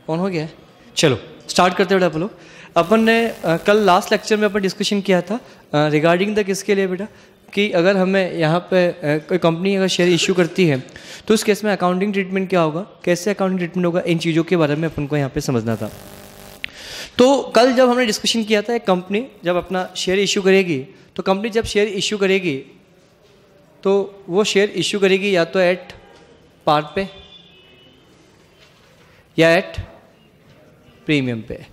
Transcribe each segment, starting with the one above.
On हो गया है? चलो स्टार्ट करते बेटा। आप लोग अपन ने कल लास्ट लेक्चर में अपन डिस्कशन किया था रिगार्डिंग द किसके लिए बेटा, कि अगर हमें यहाँ पे कोई कंपनी अगर शेयर इशू करती है तो उस केस में अकाउंटिंग ट्रीटमेंट क्या होगा, कैसे अकाउंटिंग ट्रीटमेंट होगा, इन चीज़ों के बारे में अपन को यहाँ पे समझना था। तो कल जब हमने डिस्कशन किया था, एक कंपनी जब अपना शेयर इशू करेगी, तो कंपनी जब शेयर इशू करेगी तो वो शेयर इशू करेगी या तो एट पार पे या एट प्रीमियम पे।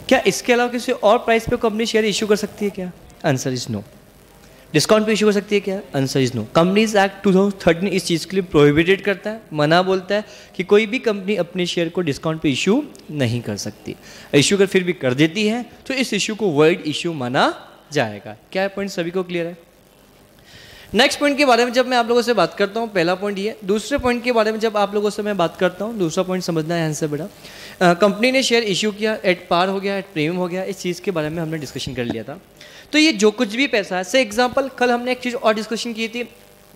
क्या इसके अलावा किसी और प्राइस पे कंपनी शेयर इशू कर सकती है क्या? Answer is no. डिस्काउंट पे इशू कर सकती है क्या? Answer is no. Companies act 2013 इस चीज़ के लिए प्रोहिबिटेड करता है, मना बोलता है कि कोई भी कंपनी अपने शेयर को डिस्काउंट पे इशू नहीं कर सकती। इशू अगर फिर भी कर देती है तो इस इशू को वॉइड इशू माना जाएगा। क्या पॉइंट सभी को क्लियर है? नेक्स्ट पॉइंट के बारे में जब मैं आप लोगों से बात करता हूँ, पहला पॉइंट ये। दूसरे पॉइंट के बारे में जब आप लोगों से मैं बात करता हूँ, दूसरा पॉइंट समझना है आंसर बेटा। कंपनी ने शेयर इशू किया, एट पार हो गया, एट प्रीमियम हो गया, इस चीज़ के बारे में हमने डिस्कशन कर लिया था। तो ये जो कुछ भी पैसा है, से एग्जांपल कल हमने एक चीज़ और डिस्कशन की थी,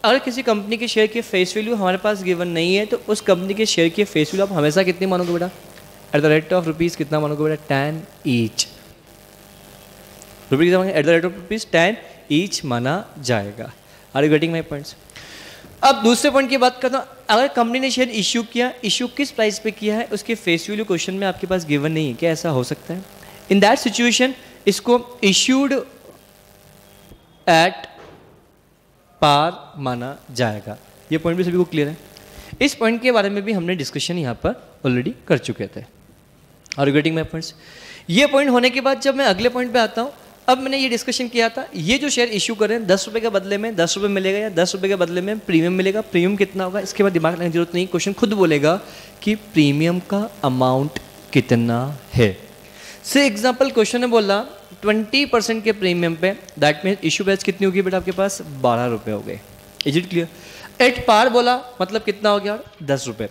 अगर किसी कंपनी के शेयर की फेस वैल्यू हमारे पास गिवन नहीं है तो उस कंपनी के शेयर की फेस वैल्यू आप हमेशा कितनी मानोगे बेटा? At the rate of rupees कितना मानोगे बेटा? 10 each rupees at the rate of rupees 10 each माना जाएगा। Are you getting my points? अब दूसरे पॉइंट की बात करता हूँ, अगर कंपनी ने शेयर इशू किया, इशू किस प्राइस पे किया है, उसके फेस वैल्यू क्वेश्चन में आपके पास गिवन नहीं है, क्या ऐसा हो सकता है? इन दैट सिचुएशन इसको इश्यूड एट पार माना जाएगा। ये पॉइंट भी सभी को क्लियर है? इस पॉइंट के बारे में भी हमने डिस्कशन यहाँ पर ऑलरेडी कर चुके थे। Are you getting my points? ये पॉइंट होने के बाद जब मैं अगले पॉइंट पे आता हूँ, अब मैंने ये डिस्कशन किया था, ये जो शेयर इशू करें 10 रुपये के बदले में 10 रुपये मिलेगा या 10 रुपये के बदले में प्रीमियम मिलेगा। प्रीमियम कितना होगा इसके बाद दिमाग लगाने की जरूरत नहीं, क्वेश्चन खुद बोलेगा कि प्रीमियम का अमाउंट कितना है। से एग्जाम्पल क्वेश्चन ने बोला 20% के प्रीमियम पे, दैट मीन इशू प्राइस कितनी होगी बेटा आपके पास? 12 रुपये हो गए। Is it clear? At par बोला मतलब कितना हो गया? 10 रुपये।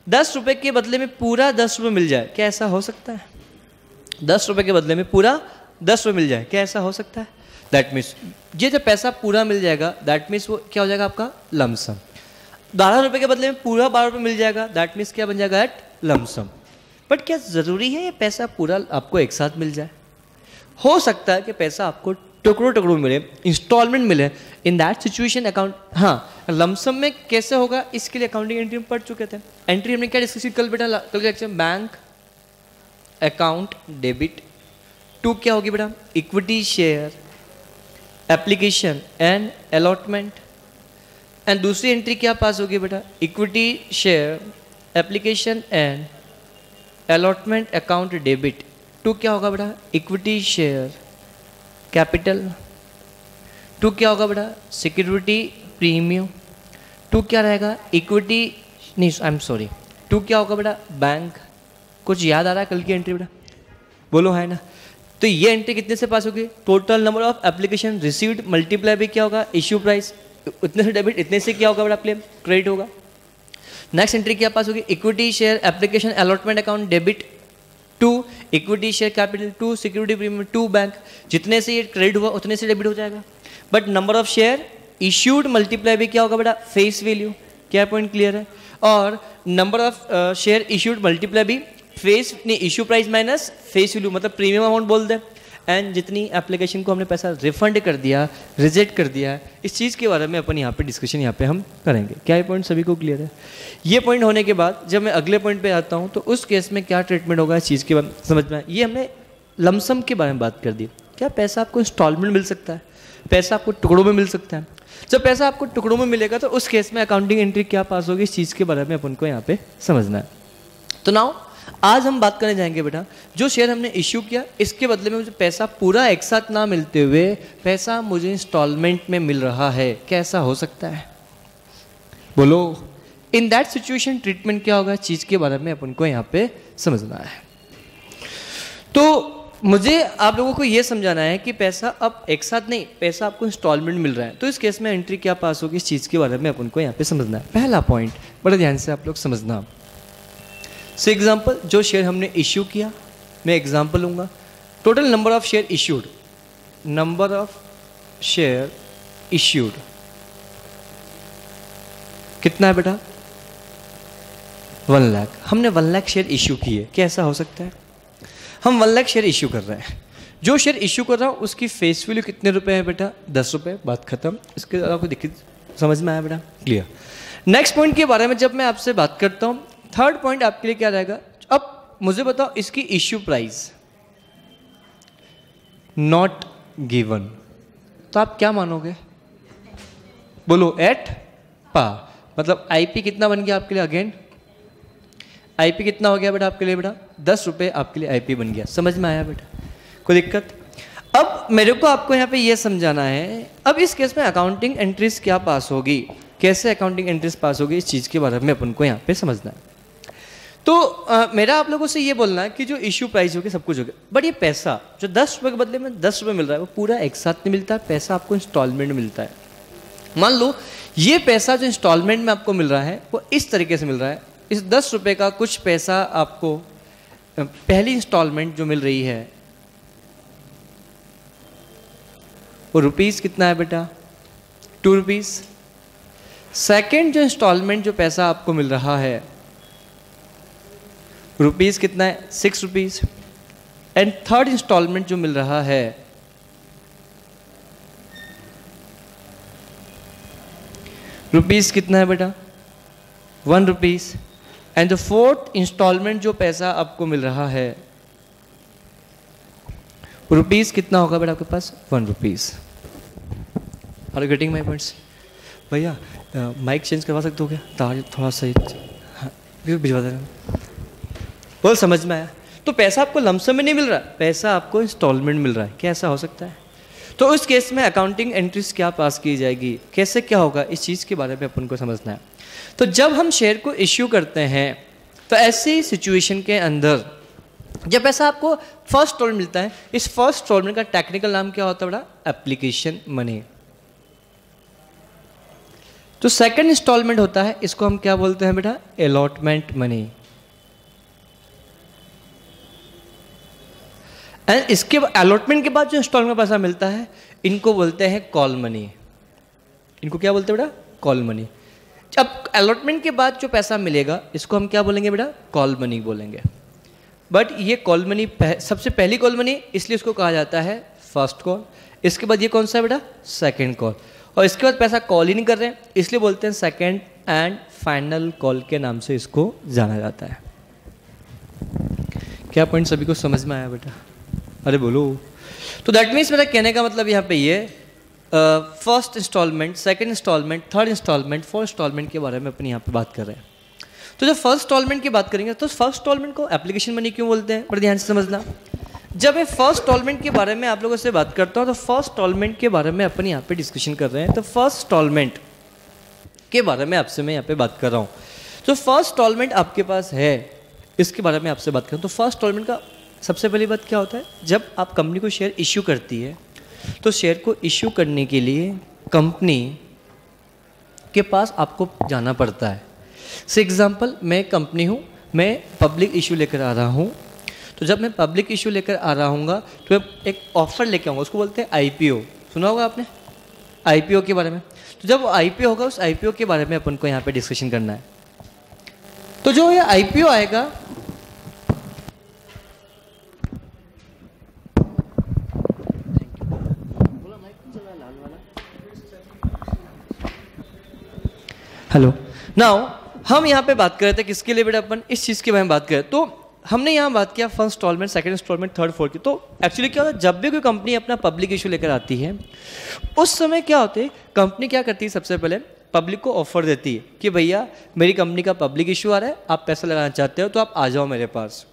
10 रुपये के बदले में पूरा 10 रुपये मिल जाए, क्या ऐसा हो सकता है? 10 रुपये के बदले में पूरा 10 रुपये मिल जाए, क्या ऐसा हो सकता है? दैट मीन्स ये जब पैसा पूरा मिल जाएगा, दैट मीन्स वो क्या हो जाएगा आपका? लमसम। 12 रुपये के बदले में पूरा 12 रुपये मिल जाएगा, दैट मीन्स क्या बन जाएगा? Eight lump sum. बट क्या ज़रूरी है ये पैसा पूरा आपको एक साथ मिल जाए? हो सकता है कि पैसा आपको टुकड़ों टुकड़ों मिले, इंस्टॉलमेंट मिले। इन दैट सिचुएशन अकाउंट, हाँ लमसम में कैसे होगा इसके लिए अकाउंटिंग एंट्री में पढ़ चुके थे। एंट्री हमने क्या डिस्कस की कल बेटा? कल के lecture bank account debit to क्या होगी बेटा? Equity share application and allotment. And दूसरी एंट्री क्या पास होगी बेटा? Equity share application and allotment account debit to क्या होगा बेटा? Equity share capital. टू क्या होगा बेटा? Security premium. टू क्या रहेगा? इक्विटी नहीं, आई एम सॉरी, टू क्या होगा बेटा? बैंक। कुछ याद आ रहा है कल की एंट्री बेटा? बोलो है ना? तो ये एंट्री कितने से पास होगी? Total number of application received multiply भी क्या होगा? Issue price. इतने से डेबिट, इतने से क्या होगा बेटा? प्ले क्रेडिट होगा। नेक्स्ट एंट्री क्या पास होगी? Equity share application allotment account debit to equity share capital to security premium to bank. जितने से ये क्रेडिट हुआ उतने से डेबिट हो जाएगा। But number of share issued multiply भी क्या होगा बेटा? Face value. क्या पॉइंट क्लियर है? और number of share issued multiply भी फेस नहीं, issue price minus face value, मतलब प्रीमियम अमाउंट बोल दे। एंड जितनी एप्लीकेशन को हमने पैसा रिफंड कर दिया, रिजेक्ट कर दिया, इस चीज़ के बारे में अपन यहाँ पे डिस्कशन यहाँ पे हम करेंगे। क्या ये पॉइंट सभी को क्लियर है? ये पॉइंट होने के बाद जब मैं अगले पॉइंट पे आता हूँ तो उस केस में क्या ट्रीटमेंट होगा इस चीज़ के बारे में समझ में। ये हमने लमसम के बारे में बात कर दी। क्या पैसा आपको इंस्टॉलमेंट मिल सकता है? पैसा आपको टुकड़ों में मिल सकता है? जब पैसा आपको टुकड़ों में मिलेगा तो उस केस में अकाउंटिंग एंट्री क्या पास होगी, इस चीज़ के बारे में अपन को यहाँ पे समझना है। तो नाउ आज हम बात करने जाएंगे बेटा, जो शेयर हमने इश्यू किया इसके बदले में मुझे पैसा पूरा एक साथ ना मिलते हुए पैसा मुझे इंस्टॉलमेंट में मिल रहा है, क्या ऐसा हो सकता है? बोलो। इन दैट सिचुएशन ट्रीटमेंट क्या होगा, चीज़ के बारे में अपन को यहाँ पे समझना है। तो मुझे आप लोगों को ये समझाना है कि पैसा अब एक साथ नहीं, पैसा आपको इंस्टॉलमेंट मिल रहा है, तो इस केस में एंट्री क्या पास होगी, इस चीज़ के बारे में अपन को यहाँ पे समझना है। पहला पॉइंट बड़े ध्यान से आप लोग समझना। सो एग्जाम्पल, जो शेयर हमने इश्यू किया, मैं एग्जाम्पल लूँगा, total number of share issued, number of share issued कितना है बेटा? 1,00,000, हमने 1,00,000 शेयर इश्यू किए, क्या ऐसा हो सकता है? हम 1,00,000 शेयर इश्यू कर रहे हैं, जो शेयर इश्यू कर रहा हूँ उसकी फेस वैल्यू कितने रुपए है बेटा? 10 रुपये, बात खत्म। इसके ज़्यादा आपको दिक्कत समझ में आया बेटा? क्लियर। नेक्स्ट पॉइंट के बारे में जब मैं आपसे बात करता हूँ, थर्ड पॉइंट आपके लिए क्या रहेगा? अब मुझे बताओ, इसकी इश्यू प्राइस नॉट गिवन, तो आप क्या मानोगे? बोलो, एट पार। मतलब आईपी कितना बन गया आपके लिए? अगेन आईपी कितना हो गया बेटा आपके लिए? बेटा 10 रुपये आपके लिए आईपी बन गया। समझ में आया बेटा? कोई दिक्कत? अब मेरे को आपको यहाँ पे ये समझाना है, अब इस केस में अकाउंटिंग एंट्रीज क्या पास होगी, कैसे अकाउंटिंग एंट्रीज पास होगी, इस चीज़ के बारे में अपन को यहाँ पे समझना है। तो मेरा आप लोगों से ये बोलना है कि जो इश्यू प्राइस होगी सब कुछ होगा, बट ये पैसा जो 10 रुपये के बदले में 10 रुपये मिल रहा है वो पूरा एक साथ नहीं मिलता है, पैसा आपको इंस्टॉलमेंट मिलता है। मान लो ये पैसा जो इंस्टॉलमेंट में आपको मिल रहा है वो इस तरीके से मिल रहा है, इस 10 रुपये का कुछ पैसा आपको पहली इंस्टॉलमेंट जो मिल रही है वो रुपीस कितना है बेटा? 2 रुपीस। सेकेंड जो इंस्टॉलमेंट जो पैसा आपको मिल रहा है रुपीस कितना है? 6 रुपीस। एंड थर्ड इंस्टॉलमेंट जो मिल रहा है रुपीस कितना है बेटा? 1 rupees. And the fourth instalment जो पैसा आपको मिल रहा है रुपीस कितना होगा बेटा आपके पास? 1 rupees. Are you getting my points? भैया माइक चेंज करवा सकते हो क्या? तार थोड़ा सा हाँ भिजवा दे रहा। बोल, समझ में आया? तो पैसा आपको लमसम में नहीं मिल रहा, पैसा आपको इंस्टॉलमेंट मिल रहा है, क्या ऐसा हो सकता है? तो उस केस में अकाउंटिंग एंट्रीज क्या पास की जाएगी, कैसे क्या होगा, इस चीज़ के बारे में अपन को समझना है। तो जब हम शेयर को इश्यू करते हैं तो ऐसी सिचुएशन के अंदर जब पैसा आपको फर्स्ट इंस्टॉलमेंट मिलता है, इस फर्स्ट इंस्टॉलमेंट का टेक्निकल नाम क्या होता है बेटा? Application money. तो सेकंड इंस्टॉलमेंट होता है, इसको हम क्या बोलते हैं बेटा? Allotment money. एंड इसके अलॉटमेंट के बाद जो इंस्टॉलमेंट का पैसा मिलता है इनको बोलते हैं कॉल मनी। इनको क्या बोलते हैं बेटा? Call money. अब अलॉटमेंट के बाद जो पैसा मिलेगा इसको हम क्या बोलेंगे बेटा? कॉल मनी बोलेंगे। बट ये कॉल मनी सबसे पहली कॉल मनी, इसलिए इसको कहा जाता है फर्स्ट कॉल। इसके बाद ये कौन सा है बेटा? Second call. और इसके बाद पैसा कॉल ही नहीं कर रहे हैं इसलिए बोलते हैं सेकंड एंड फाइनल कॉल के नाम से इसको जाना जाता है। क्या पॉइंट सभी को समझ में आया बेटा? अरे बोलो। तो दैट मीन्स मेरा कहने का मतलब यहाँ पे ये first instalment, second instalment, third instalment, fourth instalment के बारे में अपन यहाँ पे बात कर रहे हैं। तो जब फर्स्ट इंस्टॉलमेंट की बात करेंगे तो फर्स्ट इंस्टॉलमेंट को एप्लीकेशन मनी क्यों बोलते हैं, पर ध्यान से समझना। जब मैं फर्स्ट इंस्टॉलमेंट के बारे में आप लोगों से बात करता हूँ तो फर्स्ट इंस्टॉलमेंट के बारे में अपन यहाँ पे डिस्कशन कर रहे हैं। तो फर्स्ट इंस्टॉलमेंट के बारे में आपसे मैं यहाँ पे बात कर रहा हूँ। तो फर्स्ट इंस्टॉलमेंट आपके पास है, इसके बारे में आपसे बात करूँ तो फर्स्ट इंस्टॉलमेंट का सबसे पहली बात क्या होता है? जब आप कंपनी को शेयर इश्यू करती है तो शेयर को इश्यू करने के लिए कंपनी के पास आपको जाना पड़ता है। फॉर एग्जांपल, मैं कंपनी हूँ, मैं पब्लिक इश्यू लेकर आ रहा हूँ। तो जब मैं पब्लिक इश्यू लेकर आ रहा हूँ तो मैं एक ऑफर लेकर आऊँगा, उसको बोलते हैं आईपीओ। सुना होगा आपने आईपीओ के बारे में? तो जब आईपीओ होगा उस आईपीओ के बारे में अपन को यहाँ पे डिस्कशन करना है। तो जो ये आईपीओ आएगा हेलो नाउ हम यहाँ पे बात कर रहे थे किसके लिए बेटा? अपन इस चीज़ के बारे में बात करें तो हमने यहाँ बात किया first instalment, second instalment, third, fourth की। तो एक्चुअली क्या होता है, जब भी कोई कंपनी अपना पब्लिक इशू लेकर आती है उस समय क्या होता है, कंपनी क्या करती है? सबसे पहले पब्लिक को ऑफर देती है कि भैया मेरी कंपनी का पब्लिक इशू आ रहा है, आप पैसा लगाना चाहते हो तो आप आ जाओ मेरे पास।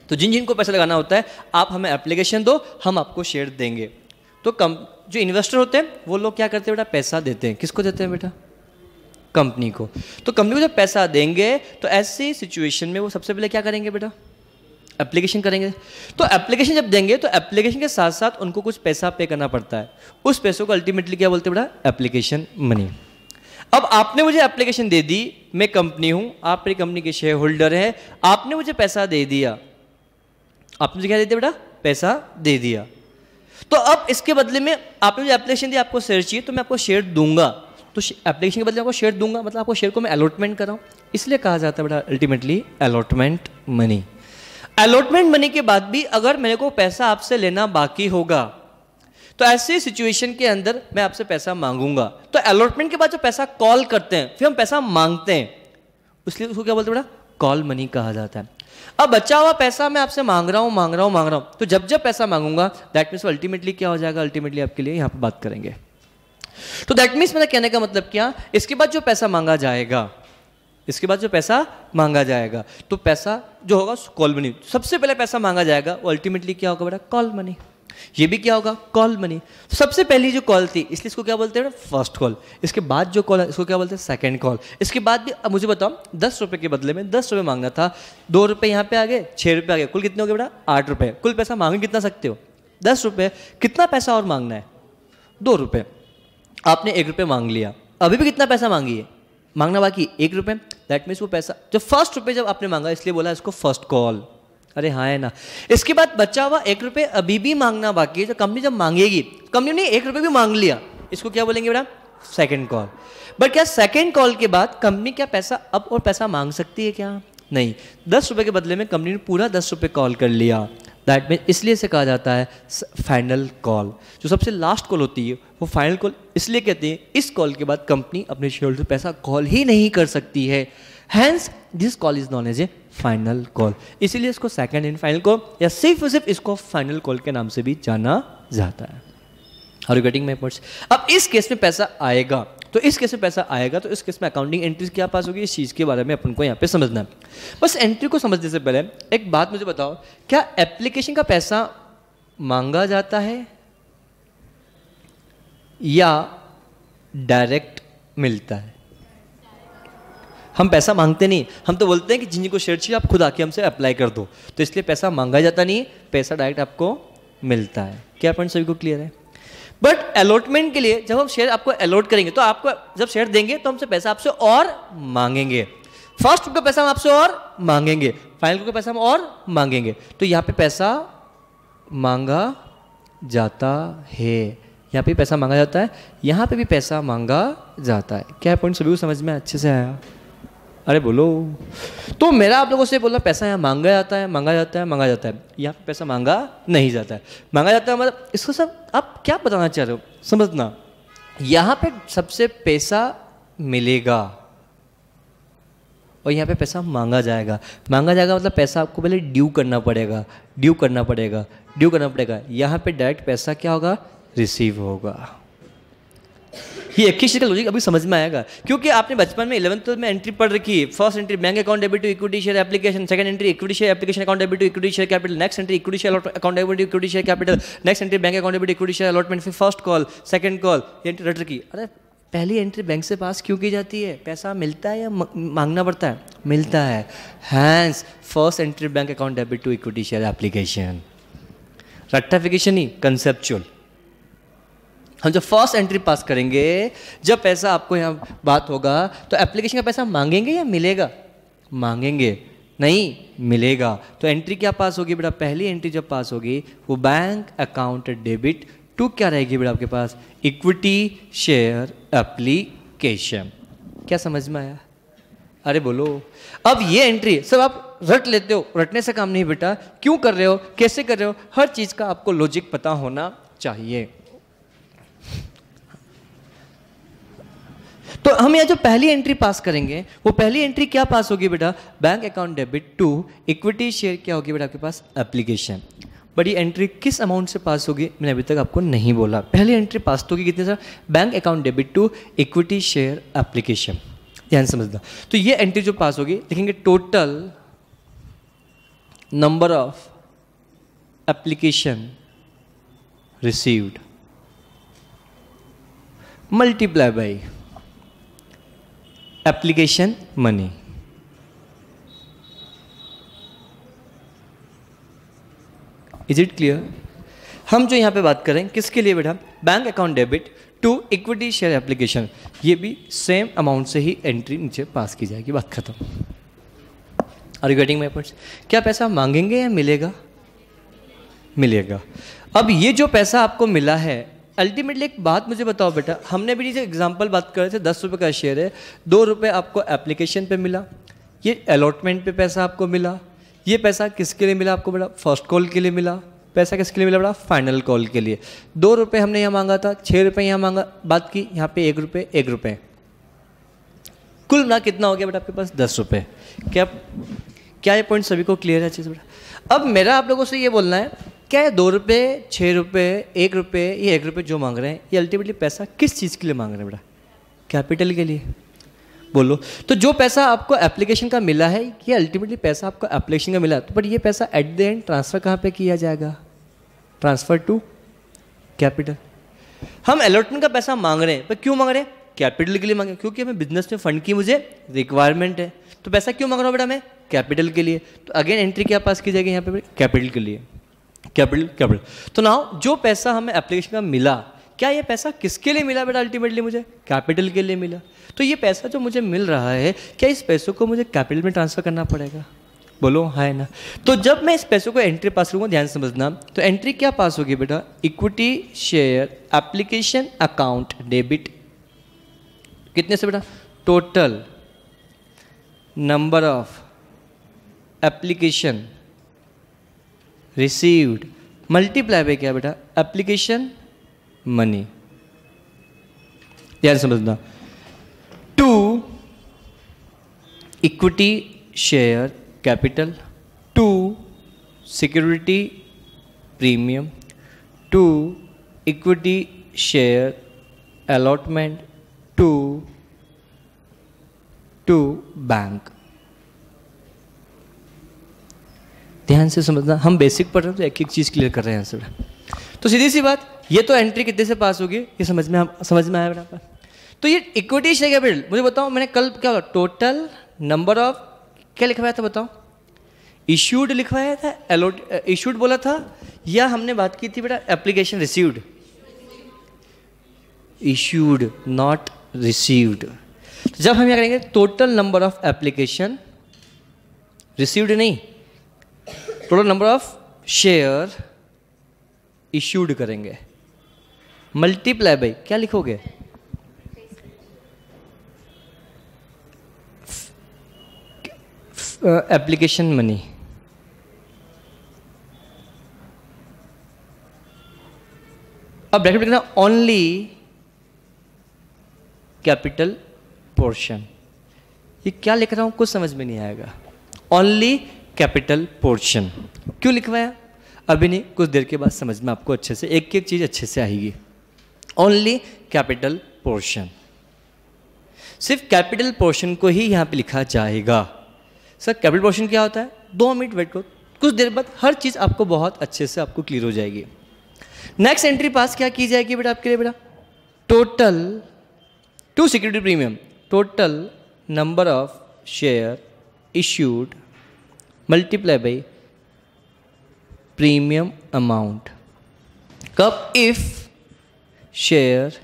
तो जिन जिनको पैसा लगाना होता है आप हमें एप्लीकेशन दो, हम आपको शेयर देंगे। तो जो इन्वेस्टर होते हैं वो लोग क्या करते हैं बेटा? पैसा देते हैं। किसको देते हैं बेटा? कंपनी को। तो कंपनी को जब पैसा देंगे तो ऐसी सिचुएशन में वो सबसे पहले क्या करेंगे बेटा? एप्लीकेशन करेंगे। तो एप्लीकेशन जब देंगे तो एप्लीकेशन के साथ साथ उनको कुछ पैसा पे करना पड़ता है। उस पैसों को अल्टीमेटली क्या बोलते हैं बेटा? Application money. अब आपने मुझे एप्लीकेशन दे दी, मैं कंपनी हूं, आप मेरी कंपनी के शेयर होल्डर हैं, आपने मुझे पैसा दे दिया। आपने मुझे क्या दे दिया बेटा? पैसा दे दिया। तो अब इसके बदले में आपने मुझे एप्लीकेशन दी, आपको शेयर चाहिए तो मैं आपको शेयर दूंगा। तो एप्लीकेशन के बदले आपको शेयर दूंगा, मतलब आपको शेयर को मैं अलॉटमेंट कर रहा हूँ, इसलिए कहा जाता है बेटा ultimately allotment money. Allotment money के बाद भी अगर मेरे को पैसा आपसे लेना बाकी होगा तो ऐसी सिचुएशन के अंदर मैं आपसे पैसा मांगूंगा। तो अलॉटमेंट के बाद जो पैसा कॉल करते हैं फिर हम पैसा मांगते हैं, इसलिए उसको क्या बोलते हैं बेटा, कॉल मनी कहा जाता है। अब बचा हुआ पैसा मैं आपसे मांग रहा हूं, तो जब जब पैसा मांगूंगा दैट मीन्स अल्टीमेटली क्या हो जाएगा, अल्टीमेटली आपके लिए यहां पर बात करेंगे। तो दैट मीन्स मेरा कहने का मतलब क्या, इसके बाद जो पैसा मांगा जाएगा, तो पैसा जो होगा कॉल मनी, सबसे पहले पैसा मांगा जाएगा वो अल्टीमेटली क्या होगा बेटा, कॉल मनी। ये भी क्या होगा, कॉल मनी। सबसे पहली जो कॉल थी इसलिए इसको क्या बोलते हैं, फर्स्ट कॉल। इसके बाद जो कॉल है इसको क्या बोलते हैं, सेकंड कॉल। इसके बाद भी अब मुझे बताओ 10 रुपए के बदले में 10 रुपए मांगना था, 2 रुपए यहाँ पे आ गए, 6 रुपए आ गए, कुल कितने हो गए बेटा, 8 रुपए। कुल पैसा मांग कितना सकते हो, 10 रुपए। कितना पैसा और मांगना है, 2 रुपए। आपने 1 रुपये मांग लिया, अभी भी कितना पैसा मांगिए, मांगना बाकी 1 रुपये। दैट मीन्स वो पैसा जो फर्स्ट रुपये जब आपने मांगा इसलिए बोला इसको फर्स्ट कॉल। अरे हाँ है ना। इसके बाद बचा हुआ 1 रुपये अभी भी मांगना बाकी है, जो कंपनी जब मांगेगी, कंपनी ने 1 रुपये भी मांग लिया, इसको क्या बोलेंगे बेटा, सेकंड कॉल। बट क्या सेकंड कॉल के बाद कंपनी क्या पैसा अब और पैसा मांग सकती है क्या, नहीं। 10 रुपये के बदले में कंपनी ने पूरा 10 रुपये कॉल कर लिया, दैट मीन इसलिए से कहा जाता है फाइनल कॉल। जो सबसे लास्ट कॉल होती है वो फाइनल कॉल इसलिए कहते हैं, इस कॉल के बाद कंपनी अपने शेयर होल्डर से पैसा कॉल ही नहीं कर सकती है। Hence this call is known as a final call, इसीलिए इसको सेकंड एंड फाइनल कॉल या सिर्फ इसको फाइनल कॉल के नाम से भी जाना जाता है। Are you getting my points. अब इस केस में पैसा आएगा, तो इस केस में पैसा आएगा तो इस केस में अकाउंटिंग एंट्रीज क्या पास होगी, इस चीज़ के बारे में अपन को यहाँ पे समझना है। बस एंट्री को समझने से पहले एक बात मुझे बताओ, क्या एप्लीकेशन का पैसा मांगा जाता है या डायरेक्ट मिलता है? हम पैसा मांगते नहीं, हम तो बोलते हैं कि जिनको शेयर चाहिए आप खुद आके हमसे अप्लाई कर दो, तो इसलिए पैसा मांगा जाता नहीं, पैसा डायरेक्ट आपको मिलता है। क्या पॉइंट सभी को क्लियर है? बट अलॉटमेंट के लिए जब हम शेयर आपको अलॉट करेंगे तो आपको जब शेयर देंगे तो हमसे पैसा आपसे और मांगेंगे। फर्स्ट का पैसा हम आपसे और मांगेंगे, फाइनल का पैसा हम और मांगेंगे। तो यहाँ पे पैसा मांगा जाता है, यहाँ पे पैसा मांगा जाता है, यहाँ पे भी पैसा मांगा जाता है। क्या पॉइंट सभी को समझ में अच्छे से आया? अरे बोलो। तो मेरा आप लोगों से बोलना पैसा यहाँ मांगा जाता है, मांगा जाता है, मांगा जाता है, यहाँ पे पैसा मांगा नहीं जाता है। मांगा जाता है मतलब इसको सब आप क्या बताना चाह रहे हो, समझना। यहाँ पे सबसे पैसा मिलेगा और यहाँ पे पैसा मांगा जाएगा। मांगा जाएगा मतलब पैसा आपको पहले ड्यू करना पड़ेगा, ड्यू करना पड़ेगा, ड्यू करना पड़ेगा। यहाँ पे डायरेक्ट पैसा क्या होगा, रिसीव होगा। ये एक ही चीज का लॉजिक अभी समझ में आएगा, क्योंकि आपने बचपन में 11th में एंट्री पढ़ रखी है। First entry bank account debit to equity share application, second entry equity share application account debit to equity share capital, next entry equity share account debit to equity share capital, next entry bank account debit equity share allotment, फिर first call, second call, ये entry रट रखी। अरे पहली entry bank से पास क्यों की जाती है? पैसा मिलता है या मांगना पड़ता है? मिलता है। Hence first entry bank account debit to equity share application. Rectification ही कंसेप्चुअल। हम जब फर्स्ट एंट्री पास करेंगे, जब पैसा आपको यहाँ बात होगा तो एप्लीकेशन का पैसा मांगेंगे या मिलेगा? मांगेंगे, नहीं मिलेगा। तो एंट्री क्या पास होगी बेटा? पहली एंट्री जब पास होगी वो बैंक अकाउंट डेबिट टू क्या रहेगी बेटा आपके पास? Equity share application. क्या समझ में आया? अरे बोलो। अब ये एंट्री सब आप रट लेते हो, रटने से काम नहीं बेटा। क्यों कर रहे हो, कैसे कर रहे हो, हर चीज का आपको लॉजिक पता होना चाहिए। तो हम यहाँ जो पहली एंट्री पास करेंगे वो पहली एंट्री क्या पास होगी बेटा? Bank account debit to equity share क्या होगी बेटा आपके पास? एप्लीकेशन। बट ये एंट्री किस अमाउंट से पास होगी मैंने अभी तक आपको नहीं बोला। पहली एंट्री पास तो होगी कितने sir? Bank account debit to equity share application. ध्यान समझना। तो ये एंट्री जो पास होगी, देखेंगे total number of application received multiply by application money. Is it clear? हम जो यहां पे बात करें किसके लिए बेटा? Bank account debit to equity share application. ये भी सेम अमाउंट से ही एंट्री नीचे पास की जाएगी, बात खत्म। Are you getting my points? क्या पैसा मांगेंगे या मिलेगा? मिलेगा। अब ये जो पैसा आपको मिला है अल्टीमेटली एक बात मुझे बताओ बेटा, हमने भी जो एग्जांपल बात कर रहे थे, 10 रुपये का शेयर है, 2 रुपये आपको एप्लीकेशन पे मिला, ये अलॉटमेंट पे पैसा आपको मिला, ये पैसा किसके लिए मिला आपको बेटा? फर्स्ट कॉल के लिए मिला। पैसा किसके लिए मिला बेटा? फाइनल कॉल के लिए। 2 रुपये हमने यहाँ मांगा था, 6 रुपये यहाँ मांगा, बात की यहाँ पे 1 रुपये 1 रुपये, कुल मिला कितना हो गया बेटा आपके पास? 10 रुपये। क्या ये पॉइंट सभी को क्लियर है अच्छे से बेटा? अब मेरा आप लोगों से ये बोलना है, क्या ये 2 रुपये 6 रुपये 1 रुपये, ये 1 रुपये जो मांग रहे हैं, ये अल्टीमेटली पैसा किस चीज़ के लिए मांग रहे हैं बेटा? कैपिटल के लिए। बोलो, तो जो पैसा आपको एप्लीकेशन का मिला है, ये अल्टीमेटली पैसा आपको एप्लीकेशन का मिला, तो बट ये पैसा एट द एंड ट्रांसफ़र कहाँ पे किया जाएगा? Transfer to capital. हम अलॉटमेंट का पैसा मांग रहे हैं, पर क्यों मांग रहे हैं? कैपिटल के लिए मांगे, क्योंकि हमें बिजनेस में फंड की मुझे रिक्वायरमेंट है। तो पैसा क्यों मांग रहा हूँ बेटा मैं? कैपिटल के लिए। तो अगेन एंट्री क्या पास की जाएगी यहाँ पे? कैपिटल के लिए। कैपिटल। तो नाउ जो पैसा हमें एप्लीकेशन का मिला, क्या ये पैसा किसके लिए मिला बेटा? अल्टीमेटली मुझे कैपिटल के लिए मिला। तो ये पैसा जो मुझे मिल रहा है, क्या इस पैसों को मुझे कैपिटल में ट्रांसफर करना पड़ेगा? बोलो हाँ है ना? तो जब मैं इस पैसों को एंट्री पास करूँगा, ध्यान समझना, तो एंट्री क्या पास होगी बेटा? Equity share application account debit. कितने से बेटा? Total number of application received multiply by क्या बेटा? Application money. ध्यान समझना, to equity share capital, to security premium, to equity share allotment, to bank. ध्यान से समझना, हम बेसिक पढ़ रहे हैं तो एक एक चीज़ क्लियर कर रहे हैं आंसर। तो सीधी सी बात, ये तो एंट्री कितने से पास होगी, ये समझ में आया बेटा? तो ये इक्विटी शेयर कैपिटल, मुझे बताओ, मैंने कल क्या बोला? टोटल नंबर ऑफ, क्या लिखवाया था बताओ? इश्यूड लिखवाया था, इश्यूड बोला था, या हमने बात की थी बेटा application received? Issued not received. जब हम क्या करेंगे? Total number of application, received नहीं, total number of share issued करेंगे, मल्टीप्लाई बाय क्या लिखोगे? Application money. अब ब्रैकेट लिखना ओनली कैपिटल पोर्शन। ये क्या लिख रहा हूं कुछ समझ में नहीं आएगा। ओनली कैपिटल पोर्शन क्यों लिखवाया? अभी नहीं, कुछ देर के बाद समझ में आपको अच्छे से एक एक चीज अच्छे से आएगी। ओनली कैपिटल पोर्शन, सिर्फ कैपिटल पोर्शन को ही यहां पे लिखा जाएगा। सर कैपिटल पोर्शन क्या होता है? 2 मिनट वेट करो, कुछ देर बाद हर चीज आपको बहुत अच्छे से आपको क्लियर हो जाएगी। नेक्स्ट एंट्री पास क्या की जाएगी बेटा आपके लिए? बेटा total to security premium, total number of share issued multiply by premium amount. कब? If share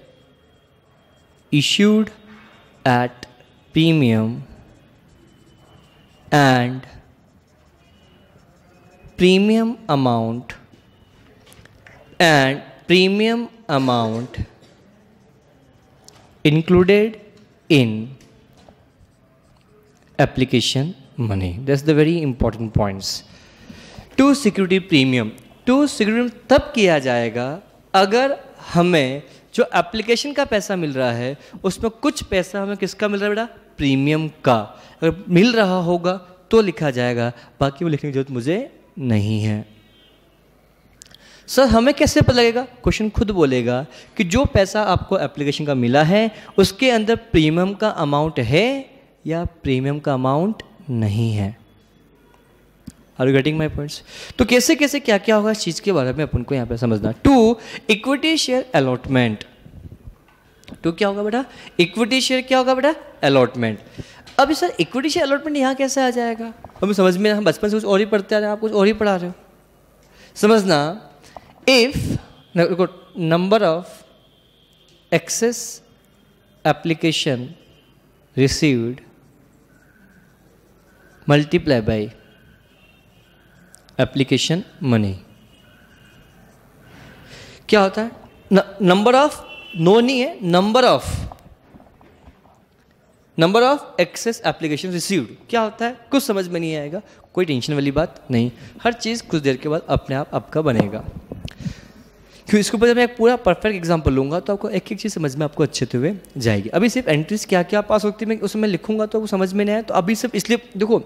issued at premium and premium amount included in application money. That's the very important points. To security premium, to security तब किया जाएगा अगर हमें जो application का पैसा मिल रहा है उसमें कुछ पैसा हमें किसका मिल रहा है बेटा? प्रीमियम का। अगर मिल रहा होगा तो लिखा जाएगा, बाकी वो लिखने की जरूरत मुझे नहीं है। सर हमें कैसे पता लगेगा? क्वेश्चन खुद बोलेगा कि जो पैसा आपको एप्लीकेशन का मिला है उसके अंदर प्रीमियम का अमाउंट है या प्रीमियम का अमाउंट नहीं है। Are you getting my points? तो कैसे कैसे क्या क्या होगा इस चीज़ के बारे में अपन को यहाँ पे समझना। To equity share allotment. तो क्या होगा बेटा? इक्विटी शेयर क्या होगा बेटा? अलॉटमेंट। अब सर इक्विटी शेयर अलॉटमेंट यहाँ कैसे आ जाएगा? हमें समझ में, हम बचपन से कुछ और ही पढ़ते आ रहे हैं, आप कुछ और ही पढ़ा रहे हो। समझना, if number of excess application received multiply by application money. क्या होता है? नंबर ऑफ, नो नहीं है, number of excess application received क्या होता है, कुछ समझ में नहीं आएगा, कोई टेंशन वाली बात नहीं, हर चीज़ कुछ देर के बाद अपने आप आपका बनेगा। क्यों, इसके ऊपर मैं एक पूरा परफेक्ट एग्जांपल लूंगा तो आपको एक एक चीज़ समझ में आपको अच्छे हुए जाएगी। अभी सिर्फ एंट्रीज क्या क्या पास होती है मैं उसमें लिखूंगा तो आपको समझ में नहीं आया, तो अभी सिर्फ इसलिए देखो,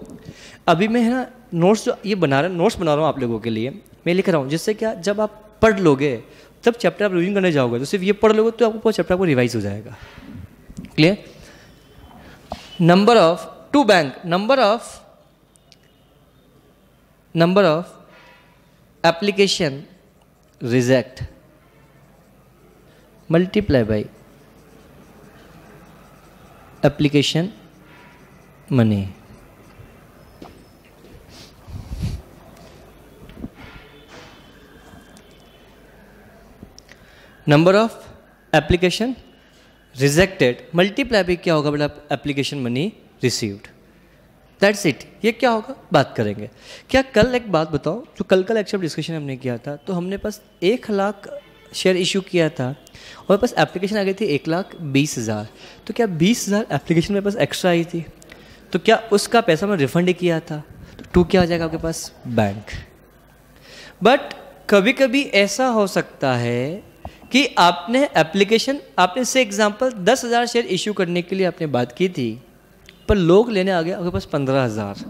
अभी मैं है ना नोट्स जो ये नोट्स बना रहा हूँ आप लोगों के लिए, मैं लिख रहा हूँ, जिससे क्या जब आप पढ़ लोगे तब चैप्टर आप रिवीजन करने जाओगे तो सिर्फ ये पढ़ लोगे तो आपको पूरा चैप्टर आपको रिवाइज हो जाएगा। Clear. Number of to bank, number of application reject multiply by application money. Number of application rejected multiply by क्या होगा बेटा, application money received. That's it. ये क्या होगा बात करेंगे। क्या कल एक बात बताओ, जो कल का लेक्चर डिस्कशन हमने किया था तो हमने पास 1 लाख शेयर इशू किया था और पास एप्लीकेशन आ गई थी 1,20,000, तो क्या 20,000 एप्लीकेशन मेरे पास एक्स्ट्रा आई थी, तो क्या उसका पैसा मैं रिफंड किया था, तो 2 क्या आ जाएगा आपके पास, बैंक। बट कभी कभी ऐसा हो सकता है कि आपने से एग्जांपल 10,000 शेयर इशू करने के लिए आपने बात की थी, पर लोग लेने आ गए आपके पास 15,000।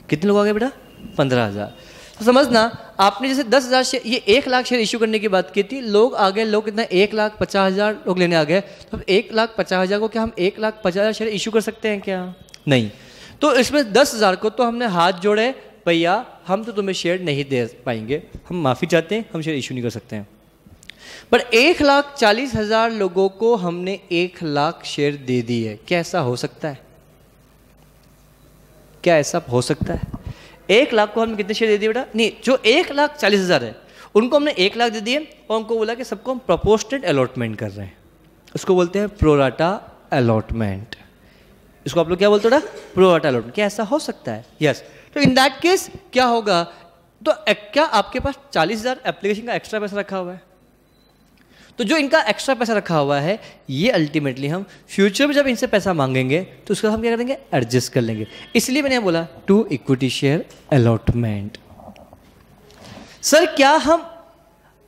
कितने लोग आ गए बेटा, 15,000। तो समझना, आपने जैसे 10,000 शेयर, ये 1 लाख शेयर इशू करने की बात की थी, लोग आ गए, लोग कितना 1,50,000 लोग लेने आ गए, तो अब 1,50,000 को क्या हम 1,50,000 शेयर इशू कर सकते हैं क्या, नहीं। तो इसमें 10,000 को तो हमने हाथ जोड़े, भैया हम तो तुम्हें शेयर नहीं दे पाएंगे, हम माफ़ी चाहते हैं, हम शेयर इशू नहीं कर सकते हैं। पर 1,40,000 लोगों को हमने 1 लाख शेयर दे दी है, क्या ऐसा हो सकता है, क्या ऐसा हो सकता है? 1 लाख को हमने कितने शेयर दे दिए बेटा, नहीं, जो 1,40,000 है उनको हमने 1 लाख दे दिए और उनको बोला कि सबको हम प्रोपोर्शनेट अलॉटमेंट कर रहे हैं, उसको बोलते हैं प्रोराटा अलॉटमेंट। इसको आप लोग क्या बोलते हो बेटा, प्रोराटा अलॉटमेंट। क्या ऐसा हो सकता है, यस। तो इन दैट केस क्या होगा, तो क्या आपके पास 40,000 एप्लीकेशन का एक्स्ट्रा पैसा रखा हुआ है, तो जो इनका एक्स्ट्रा पैसा रखा हुआ है ये अल्टीमेटली हम फ्यूचर में जब इनसे पैसा मांगेंगे तो उसका हम क्या करेंगे, एडजस्ट कर लेंगे। इसलिए मैंने बोला to equity share allotment. Sir क्या हम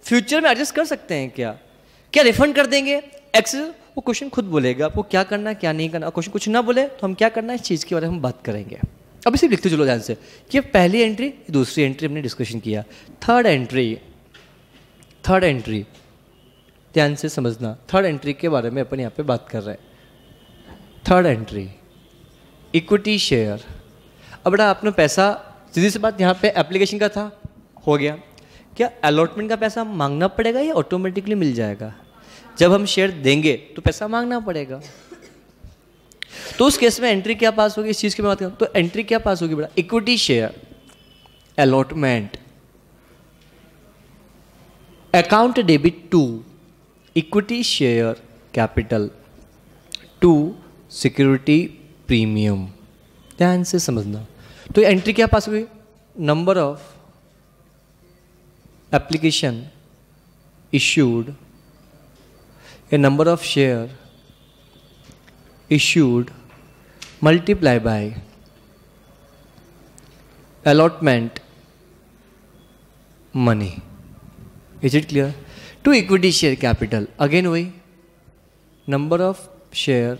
फ्यूचर में एडजस्ट कर सकते हैं, क्या रिफंड कर देंगे एक्सेस, वो क्वेश्चन खुद बोलेगा आपको क्या करना है क्या नहीं करना। क्वेश्चन कुछ ना बोले तो हम क्या करना है, इस चीज़ के बारे में हम बात करेंगे। अब इसे लिखते चलो ध्यान से कि पहली एंट्री, दूसरी एंट्री हमने डिस्कशन किया, थर्ड एंट्री ध्यान से समझना, थर्ड एंट्री के बारे में अपन यहाँ पे बात कर रहे हैं। Third entry equity share. अब बेटा आपने पैसा, सीधी सी बात, यहाँ पे एप्लीकेशन का था, हो गया, क्या अलॉटमेंट का पैसा मांगना पड़ेगा या ऑटोमेटिकली मिल जाएगा? जब हम शेयर देंगे तो पैसा मांगना पड़ेगा। तो उस केस में एंट्री क्या पास होगी, इस चीज़ की मैं बात करूँ तो एंट्री क्या पास होगी बेटा, equity share allotment account debit to equity share capital to security premium. ध्यान से समझना, तो एंट्री क्या पास हुई, नंबर ऑफ एप्लीकेशन इश्यूड या number of share issued multiply by allotment money. Is it clear? To equity share capital, again वही, number of share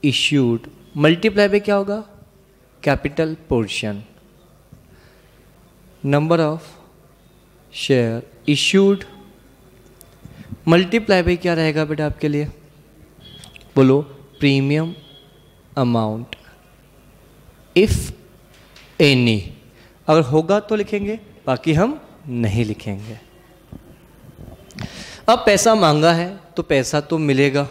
issued multiply by क्या होगा, capital portion, number of share issued multiply by क्या रहेगा बेटा आपके लिए, बोलो, प्रीमियम अमाउंट इफ एनी। अगर होगा तो लिखेंगे, बाकी हम नहीं लिखेंगे। अब पैसा मांगा है तो पैसा तो मिलेगा,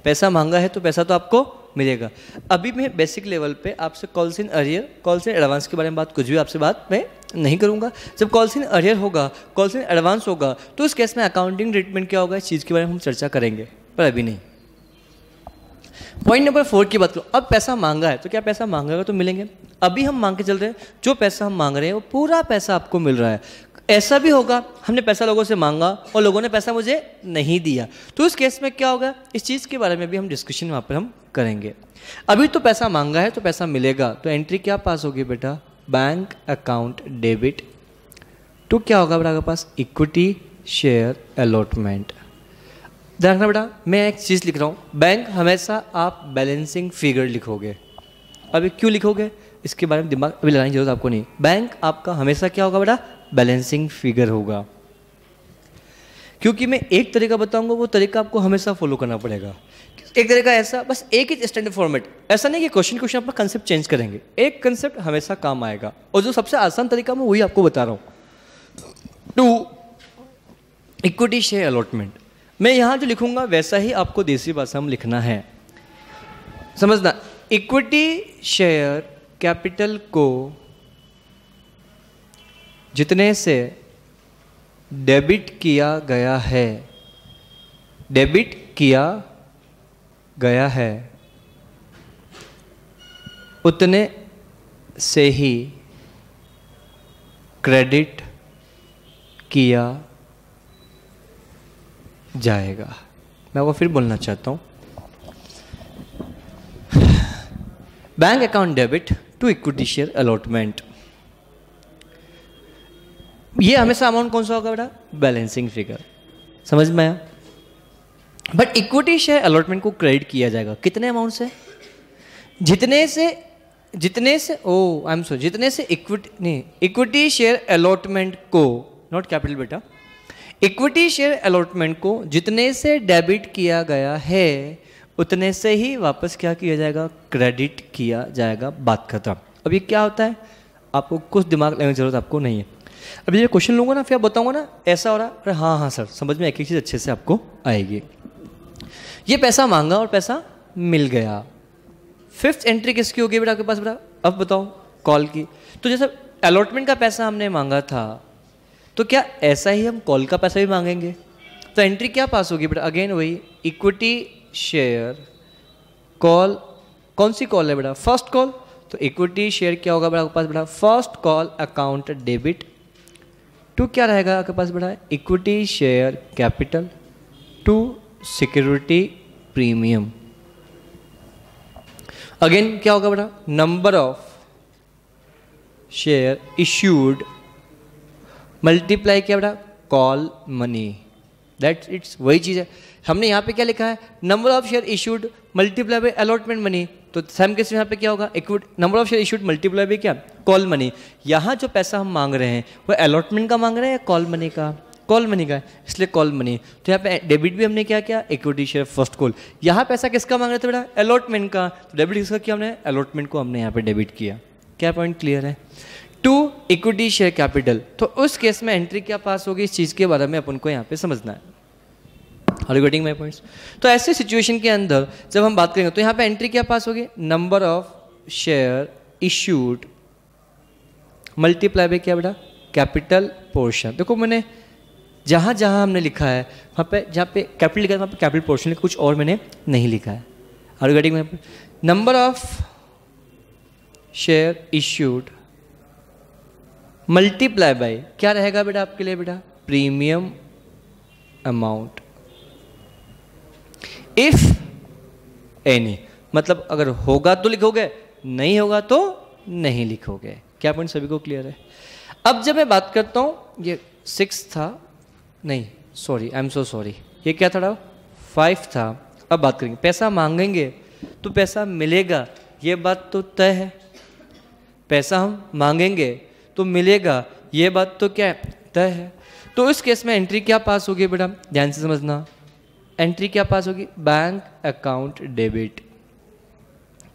पैसा मांगा है तो पैसा तो आपको मिलेगा। अभी मैं बेसिक लेवल पे आपसे calls in arrear, calls in advance के बारे में बात, कुछ भी आपसे बात मैं नहीं करूंगा। जब कॉल्स इन अरियर होगा, कॉल्स इन एडवांस होगा, तो उस केस में अकाउंटिंग ट्रीटमेंट क्या होगा, इस चीज़ के बारे में हम चर्चा करेंगे, पर अभी नहीं। पॉइंट नंबर 4 की बात करो। अब पैसा मांगा है तो क्या पैसा मांगेगा तो मिलेंगे। अभी हम मांग के चल रहे हैं, जो पैसा हम मांग रहे हैं वो पूरा पैसा आपको मिल रहा है। ऐसा भी होगा हमने पैसा लोगों से मांगा और लोगों ने पैसा मुझे नहीं दिया, तो उस केस में क्या होगा, इस चीज़ के बारे में भी हम डिस्कशन वहाँ पर हम करेंगे। अभी तो पैसा मांगा है तो पैसा मिलेगा, तो एंट्री क्या पास होगी बेटा, बैंक अकाउंट डेबिट टू क्या होगा बेटा आपके पास, इक्विटी शेयर अलॉटमेंट। ध्यान रखना बेटा, मैं एक चीज़ लिख रहा हूँ, बैंक हमेशा आप बैलेंसिंग फिगर लिखोगे। अभी क्यों लिखोगे इसके बारे में दिमाग अभी लगाने की जरूरत आपको नहीं। बैंक आपका हमेशा क्या होगा बेटा, बैलेंसिंग फिगर होगा। क्योंकि मैं एक तरीका बताऊंगा, वो तरीका आपको हमेशा फॉलो करना पड़ेगा। एक तरीका ऐसा, बस एक ही स्टैंडर्ड फॉर्मेट, ऐसा नहीं कि क्वेश्चन अपना कंसेप्ट चेंज करेंगे, एक कंसेप्ट हमेशा काम आएगा। और जो सबसे आसान तरीका मैं वही आपको बता रहा हूँ। टू इक्विटी शेयर अलॉटमेंट, मैं यहाँ जो लिखूंगा वैसा ही आपको देसी भाषा में लिखना है, समझना। इक्विटी शेयर कैपिटल को जितने से डेबिट किया गया है, डेबिट किया गया है, उतने से ही क्रेडिट किया जाएगा। मैं वो फिर बोलना चाहता हूं, bank account debit to equity share allotment, ये हमेशा अमाउंट कौन सा होगा बेटा, बैलेंसिंग फिगर, समझ में आया। बट इक्विटी शेयर अलॉटमेंट को क्रेडिट किया जाएगा कितने अमाउंट से, जितने से ओ आई एम सॉरी, जितने से इक्विटी शेयर अलॉटमेंट को, नॉट कैपिटल बेटा, इक्विटी शेयर अलॉटमेंट को जितने से डेबिट किया गया है उतने से ही वापस क्या किया जाएगा, क्रेडिट किया जाएगा, बात खत्म। अब ये क्या होता है, आपको कुछ दिमाग लगाने की जरूरत आपको नहीं है। अभी ये क्वेश्चन लूंगा ना, फिर बताऊंगा ना ऐसा हो रहा, अरे हाँ हाँ सर, समझ में एक एक चीज़ अच्छे से आपको आएगी। ये पैसा मांगा और पैसा मिल गया, फिफ्थ एंट्री किसकी होगी बेटा आपके पास बेटा, अब बताओ, कॉल की। तो जैसे अलॉटमेंट का पैसा हमने मांगा था, तो क्या ऐसा ही हम कॉल का पैसा भी मांगेंगे, तो एंट्री क्या पास होगी बेटा, अगेन वही इक्विटी शेयर कॉल, कौन सी कॉल है बेटा, फर्स्ट कॉल, तो इक्विटी शेयर क्या होगा बेटा आपके पास बेटा, first call account debit to क्या रहेगा आपके पास बेटा, equity share capital to security premium. Again क्या होगा बेटा, number of share issued multiply क्या बेटा, कॉल मनी, दैट्स इट्स, वही चीज़ है। हमने यहाँ पे क्या लिखा है, number of share issued multiply by allotment money, तो सेम केस में यहाँ पे क्या होगा, equity number of share issued multiply by क्या, कॉल मनी। यहाँ जो पैसा हम मांग रहे हैं वो अलॉटमेंट का मांग रहे हैं या कॉल मनी का, कॉल मनी का, इसलिए कॉल मनी। तो यहाँ पे डेबिट भी हमने क्या किया, इक्विटी शेयर फर्स्ट कॉल। यहाँ पैसा किसका मांग रहे थे बेटा, अलॉटमेंट का, तो डेबिट किसका किया हमने, अलॉटमेंट को हमने यहाँ पे डेबिट किया। क्या पॉइंट क्लियर है। टू इक्विटी शेयर कैपिटल, तो उस केस में एंट्री क्या पास होगी, इस चीज़ के बारे में अपन को यहाँ पे समझना है। Are you getting my points. तो ऐसे सिचुएशन के अंदर जब हम बात करेंगे तो यहाँ पे एंट्री क्या पास होगी, number of share issued multiply by क्या बेटा, कैपिटल पोर्शन। देखो मैंने जहाँ जहाँ हमने लिखा है वहाँ पे, जहाँ पे कैपिटल लिखा है वहाँ पे कैपिटल पोर्शन लिखा, कुछ और मैंने नहीं लिखा है। Are you getting my point. Number of share issued multiply by क्या रहेगा बेटा आपके लिए बेटा, प्रीमियम अमाउंट इफ एनी, मतलब अगर होगा तो लिखोगे, नहीं होगा तो नहीं लिखोगे। क्या पॉइंट सभी को क्लियर है। अब जब मैं बात करता हूं, ये 6 था, नहीं sorry, I am so sorry, ये क्या था 5 था। अब बात करेंगे, पैसा मांगेंगे तो पैसा मिलेगा, ये बात तो तय है। पैसा हम मांगेंगे तो मिलेगा, ये बात तो क्या है, तय है। तो इस केस में एंट्री क्या पास होगी बेटा, ध्यान से समझना, एंट्री क्या पास होगी, बैंक अकाउंट डेबिट।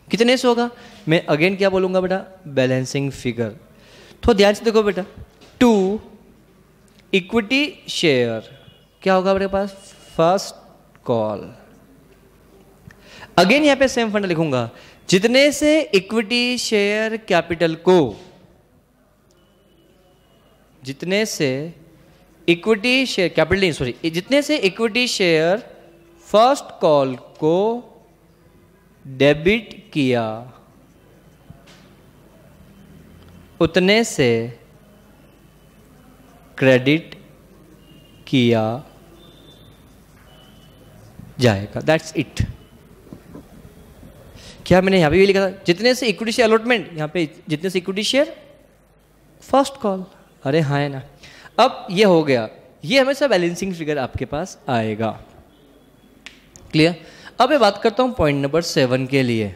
कितने से होगा, मैं अगेन क्या बोलूंगा बेटा, बैलेंसिंग फिगर। तो ध्यान से देखो बेटा, टू इक्विटी शेयर क्या होगा मेरे पास, फर्स्ट कॉल। अगेन यहां पे सेम फंडा लिखूंगा, जितने से इक्विटी शेयर कैपिटल को, जितने से इक्विटी शेयर कैपिटल नहीं सॉरी, जितने से इक्विटी शेयर फर्स्ट कॉल को डेबिट किया उतने से क्रेडिट किया जाएगा। That's it. क्या मैंने यहां पे भी लिखा था, जितने से इक्विटी शेयर अलॉटमेंट, यहां पे जितने से इक्विटी शेयर फर्स्ट कॉल। अरे हाँ है ना। अब ये हो गया, ये हमेशा बैलेंसिंग फिगर आपके पास आएगा। क्लियर। अब मैं बात करता हूं पॉइंट नंबर 7 के लिए।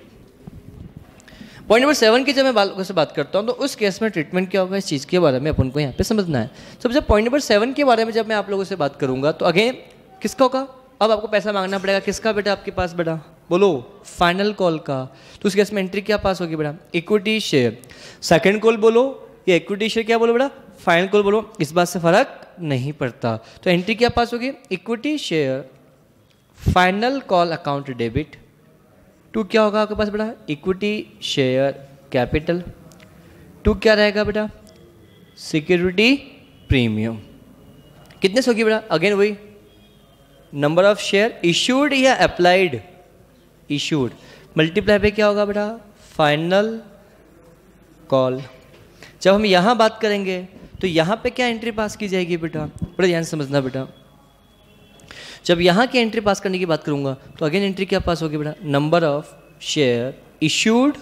पॉइंट नंबर 7 की जब मैं बात करता हूं तो उस केस में ट्रीटमेंट क्या होगा, इस चीज़ के बारे में अपन को यहाँ पे समझना है। तो जब पॉइंट नंबर 7 के बारे में जब मैं आप लोगों से बात करूंगा तो अगेन किसका होगा, अब आपको पैसा मांगना पड़ेगा किसका बेटा, आपके पास बेटा बोलो फाइनल कॉल का। तो उस केस में एंट्री क्या पास होगी बेटा, इक्विटी शेयर। सेकंड कॉल बोलो या इक्विटी शेयर क्या बोलो बेटा, फाइनल कॉल बोलो, इस बात से फर्क नहीं पड़ता। तो एंट्री क्या पास होगी, equity share final call account debit to क्या होगा आपके पास बेटा, इक्विटी शेयर कैपिटल टू क्या रहेगा बेटा, सिक्योरिटी प्रीमियम। कितने से होगी बेटा, अगेन वही नंबर ऑफ शेयर इश्यूड या अप्लाइड, इश्यूड मल्टीप्लाई पे क्या होगा बेटा, फाइनल कॉल। जब हम यहां बात करेंगे तो यहां पे क्या एंट्री पास की जाएगी बेटा, बड़ा ध्यान से समझना बेटा। जब यहां की एंट्री पास करने की बात करूंगा तो अगेन एंट्री क्या पास होगी बेटा, नंबर ऑफ शेयर इश्यूड।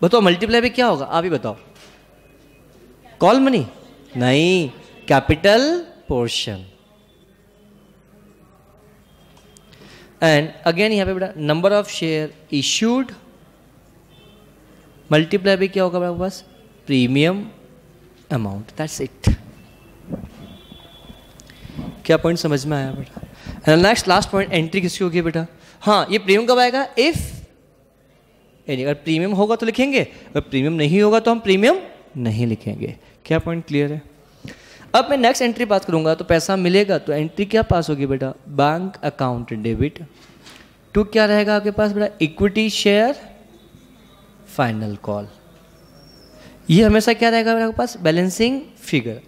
बताओ मल्टीप्लाई पे क्या होगा, आप ही बताओ, कॉल मनी नहीं, कैपिटल पोर्शन। एंड अगेन यहां पे बेटा number of share issued multiply पे क्या होगा बेटा पास, प्रीमियम अमाउंट। That's it. क्या पॉइंट समझ में आया बेटा। And next last point, entry किसकी होगी बेटा, हाँ ये प्रीमियम कब आएगा, इफ यानी अगर प्रीमियम होगा तो लिखेंगे, अगर प्रीमियम नहीं होगा तो हम प्रीमियम नहीं लिखेंगे। क्या पॉइंट क्लियर है। अब मैं नेक्स्ट एंट्री बात करूंगा तो पैसा मिलेगा तो एंट्री क्या पास होगी बेटा, बैंक अकाउंट डेबिट टू क्या रहेगा आपके पास बेटा, इक्विटी शेयर फाइनल कॉल। ये हमेशा क्या रहेगा मेरे पास, बैलेंसिंग फिगर।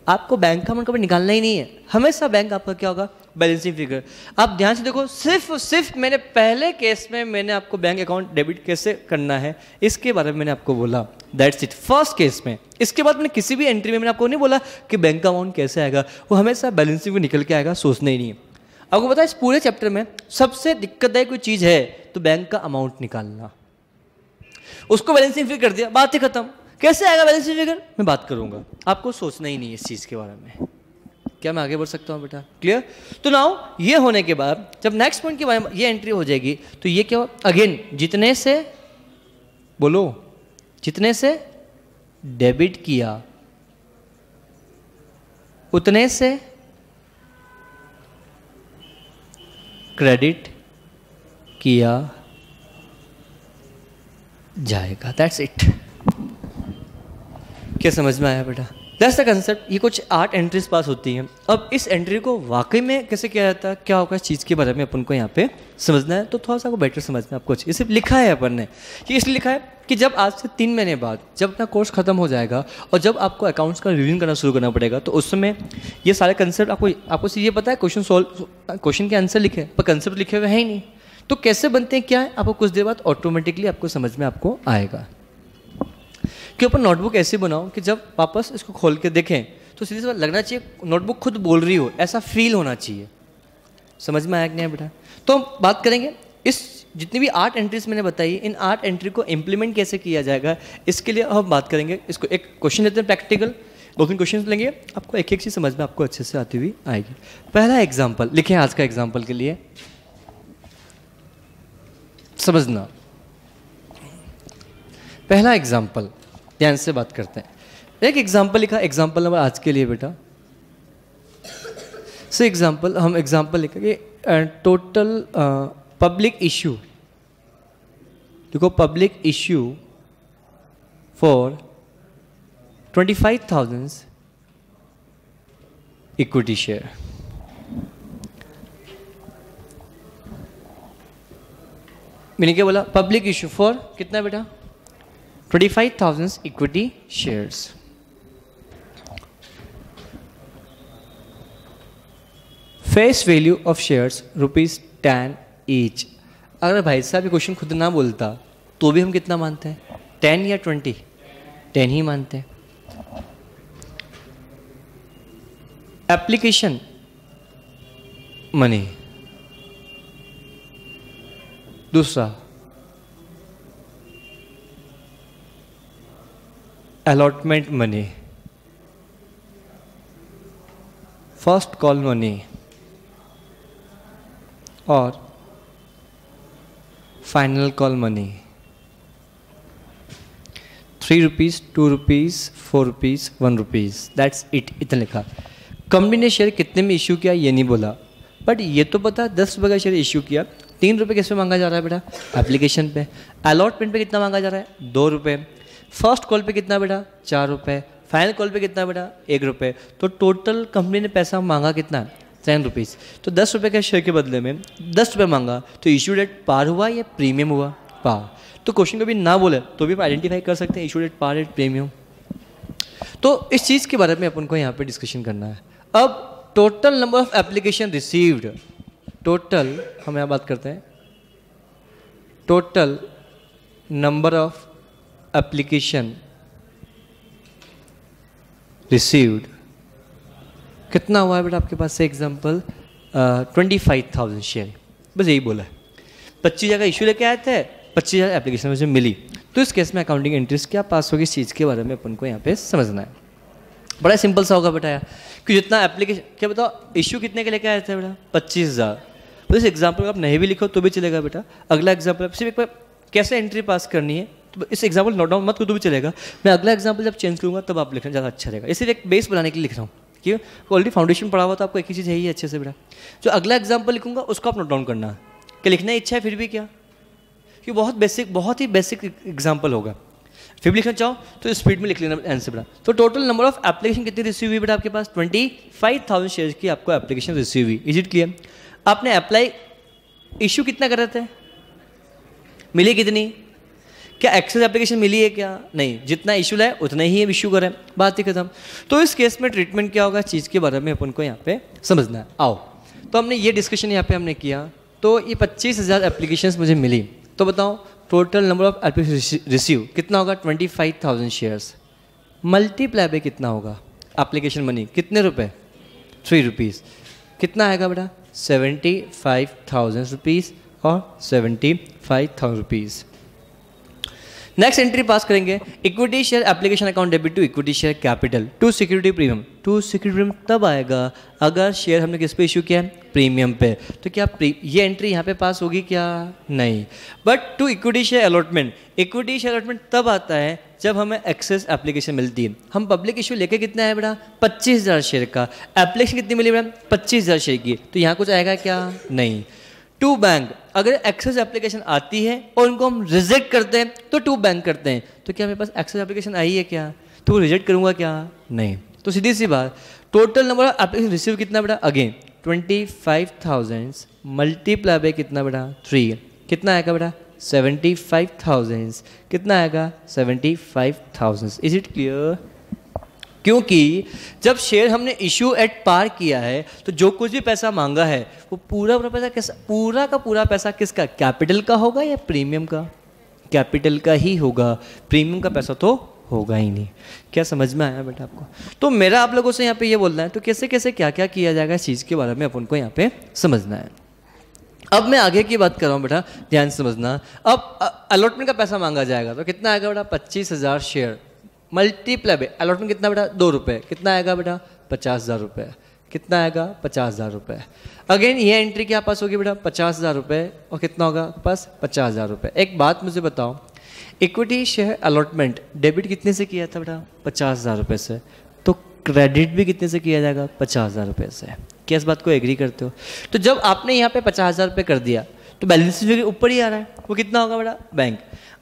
आपको बैंक का अमाउंट कभी निकालना ही नहीं है, हमेशा बैंक आपका क्या होगा, बैलेंसिंग फिगर। आप ध्यान से देखो, सिर्फ मैंने पहले केस में मैंने आपको बैंक अकाउंट डेबिट कैसे करना है इसके बारे में मैंने आपको बोला। दैट्स इट, फर्स्ट केस में। इसके बाद मैंने किसी भी एंट्री में मैंने आपको नहीं बोला कि बैंक का अमाउंट कैसे आएगा, वो हमेशा बैलेंसिंग में निकल के आएगा, सोचना ही नहीं है। आपको पता है इस पूरे चैप्टर में सबसे दिक्कतदायक कोई चीज़ है तो बैंक का अमाउंट निकालना। उसको बैलेंसिंग फिगर कर दिया, बात ही खत्म। कैसे आएगा बैलेंसिंग फिगर, मैं बात करूंगा, आपको सोचना ही नहीं है इस चीज़ के बारे में। क्या मैं आगे बढ़ सकता हूँ बेटा, क्लियर। तो नाउ ये होने के बाद जब नेक्स्ट पॉइंट के बारे में ये एंट्री हो जाएगी तो ये क्या हो, अगेन जितने से बोलो, जितने से डेबिट किया उतने से क्रेडिट किया जाएगा। That's it. क्या समझ में आया बेटा, दैट्स द कंसेप्ट। ये कुछ 8 एंट्रीज पास होती हैं। अब इस एंट्री को वाकई में कैसे किया जाता है, क्या होगा, इस चीज़ के बारे में अपन को यहाँ पे समझना है। तो थोड़ा सा को बेटर समझना है आपको। ये सिर्फ लिखा है अपन ने, ये इसलिए लिखा है कि जब आज से 3 महीने बाद जब अपना कोर्स खत्म हो जाएगा और जब आपको अकाउंट्स का रिवीजन करना शुरू करना पड़ेगा तो उस समय ये सारे कंसेप्ट आपको ये पता है, क्वेश्चन के आंसर लिखे पर कंसेप्ट लिखे हुए हैं ही नहीं, तो कैसे बनते हैं क्या है आपको कुछ देर बाद ऑटोमेटिकली आपको समझ में आपको आएगा। कि अपन नोटबुक ऐसे बनाओ कि जब वापस इसको खोल के देखें तो सीधे से लगना चाहिए नोटबुक खुद बोल रही हो, ऐसा फील होना चाहिए। समझ में आया कि नहीं बेटा। तो हम बात करेंगे इस जितनी भी 8 एंट्रीज मैंने बताई, इन 8 एंट्री को इम्प्लीमेंट कैसे किया जाएगा इसके लिए हम बात करेंगे। इसको एक क्वेश्चन लेते हैं प्रैक्टिकल, 2-3 क्वेश्चन लेंगे, आपको एक चीज़ समझ में आपको अच्छे से आती हुई आएगी। पहला एग्जाम्पल लिखें आज का एग्जाम्पल के लिए समझना। पहला एग्जाम्पल ध्यान से बात करते हैं। एक एग्जाम्पल लिखा, एग्जाम्पल नंबर आज के लिए बेटा। सो एग्जाम्पल हम एग्जाम्पल लिखेंगे टोटल पब्लिक इश्यू। देखो public issue for 25,000 equity share. मैंने क्या बोला, पब्लिक इश्यू फॉर कितना बेटा, 25,000 equity shares. Face value of shares ₹10 each. अगर भाई साहब ये क्वेश्चन खुद ना बोलता तो भी हम कितना मानते हैं, 10 या 20? 10 ही मानते हैं। एप्लीकेशन मनी, दूसरा allotment money, first call money और final call money. 3 rupees, 2 rupees, 4 rupees, 1 rupees, that's it, इतना लिखा। कंपनी ने शेयर कितने में इशू किया ये नहीं बोला, बट ये तो पता 10 रुपये का शेयर इशू किया। 3 रुपये किस पे मांगा जा रहा है बेटा? एप्लीकेशन पे। अलॉटमेंट पे कितना मांगा जा रहा है? 2 रुपये। फर्स्ट कॉल पे कितना बेटा? 4 रुपये। फाइनल कॉल पे कितना बेटा? 1 रुपये। तो टोटल कंपनी ने पैसा मांगा कितना? 10 रुपीज़। तो 10 रुपये के शेयर के बदले में 10 रुपये मांगा, तो इशू डेट पार हुआ या प्रीमियम हुआ? पार। तो क्वेश्चन कभी ना बोले तो भी आइडेंटिफाई कर सकते हैं issue date par at premium. तो इस चीज़ के बारे में अपन को यहाँ पे डिस्कशन करना है। अब total number of application received, total हम यहाँ बात करते हैं, total number of application received कितना हुआ है बेटा आपके पास से? एग्जांपल 25,000 शेयर, बस यही बोला है। 25 जगह इशू लेके आए थे, 25,000 एप्लीकेशन मुझे मिली, तो इस केस में अकाउंटिंग एंट्रीज क्या पास होगी, इस चीज़ के बारे में अपन को यहाँ पे समझना है। बड़ा सिंपल सा होगा बेटा यार, कि जितना एप्लीकेशन, क्या बताओ इशू कितने के लेके आए थे बेटा? 25,000। तो इस एग्जाम्पल को आप नहीं भी लिखो तो भी चलेगा बेटा। अगला एग्जाम्पल सिर्फ एक बार कैसे एंट्री पास करनी है, तो इस एग्जाम्पल नोट डाउन मत करो तो भी चलेगा। मैं अगला एग्जाम्पल जब चेंज करूँगा तब आप लिखना ज़्यादा अच्छा रहेगा। इसे एक बेस बनाने के लिए लिख रहा हूँ, क्यों? ऑलरेडी फाउंडेशन पढ़ा हुआ तो आपको एक ही चीज़ है ही अच्छे से बेटा। जो अगला एग्जाम्पल लिखूंगा उसको आप नोट डाउन करना है कि लिखना इच्छा है फिर भी क्या, कि बहुत ही बेसिक एग्जाम्पल होगा। फिर भी लिखना चाहो तो स्पीड में लिख लेना आंसर बेटा। तो टोटल नंबर ऑफ एप्लीकेशन कितनी रिसीव हुई बेटा आपके पास? 25,000 शेयर की आपको एप्लीकेशन रिसीव हुई। Is it clear? आपने अप्लाई इशू कितना कर रहे थे? मिली कितनी? क्या एक्सेस एप्लीकेशन मिली है क्या? नहीं, जितना इशू लाए उतना ही इशू करें, बात ही खत्म। तो इस केस में ट्रीटमेंट क्या होगा, चीज़ के बारे में अपन को यहाँ पे समझना है। आओ, तो हमने ये डिस्कशन यहाँ पे हमने किया। तो ये 25,000 एप्लीकेशंस मुझे मिली, तो बताओ total number of application receive कितना होगा? 25,000 शेयर्स मल्टीप्लाई बाय कितना होगा? एप्लीकेशन मनी कितने रुपए? 3 रुपीज़। कितना आएगा बेटा? 75,000 रुपीज़ और 75,000 रुपीज़। नेक्स्ट एंट्री पास करेंगे, equity share application account debit to equity share capital to security premium. To security premium तब आएगा अगर शेयर हमने किस पे इशू किया है? प्रीमियम पे। तो क्या ये एंट्री यहाँ पे पास होगी क्या? नहीं। But to equity share allotment, equity share allotment तब आता है जब हमें एक्सेस एप्लीकेशन मिलती है। हम पब्लिक इशू लेके कितना है बेटा? 25,000 शेयर का। एप्लीकेशन कितनी मिली बेटा? 25,000 शेयर की। तो यहाँ कुछ आएगा क्या? नहीं। टू बैंक, अगर एक्सेस एप्लीकेशन आती है और उनको हम रिजेक्ट करते हैं तो टू बैंक करते हैं, तो क्या मेरे पास एक्सेस एप्लीकेशन आई है क्या? तो वो रिजेक्ट करूंगा क्या? नहीं। तो सीधी सी बात, total number of application receive कितना बेटा? अगेन 25,000 मल्टीप्लाई बाय कितना बेटा? 3। कितना आएगा बेटा? 75,000। कितना आएगा? 75,000। Is it clear? क्योंकि जब शेयर हमने इशू एट पार किया है तो जो कुछ भी पैसा मांगा है वो पूरा पैसा कैसा, पूरा का पूरा पैसा किसका? कैपिटल का होगा या प्रीमियम का? कैपिटल का ही होगा, प्रीमियम का पैसा तो होगा ही नहीं। क्या समझ में आया बेटा आपको? तो मेरा आप लोगों से यहाँ पे ये बोलना है, तो कैसे कैसे क्या क्या किया जाएगा इस चीज़ के बारे में अपन को यहाँ पे समझना है। अब मैं आगे की बात कर रहा हूँ बेटा, ध्यान से समझना। अब अलॉटमेंट का पैसा मांगा जाएगा तो कितना आएगा बेटा? 25,000 शेयर मल्टीप्लाई बाय अलॉटमेंट कितना बेटा? 2 रुपये। कितना आएगा बेटा? 50,000 रुपये। कितना आएगा? 50,000 रुपये। अगेन ये एंट्री क्या पास होगी बेटा? 50,000 रुपये। और कितना होगा पास? 50,000 रुपये। एक बात मुझे बताओ, इक्विटी शेयर अलॉटमेंट डेबिट कितने से किया था बेटा? 50,000 रुपये से। तो क्रेडिट भी कितने से किया जाएगा? 50,000 रुपये से। क्या इस बात को एग्री करते हो? तो जब आपने यहाँ पे 50,000 रुपये कर दिया तो बैलेंस शीट के ऊपर ही आ रहा है, वो कितना होगा बेटा? बैंक।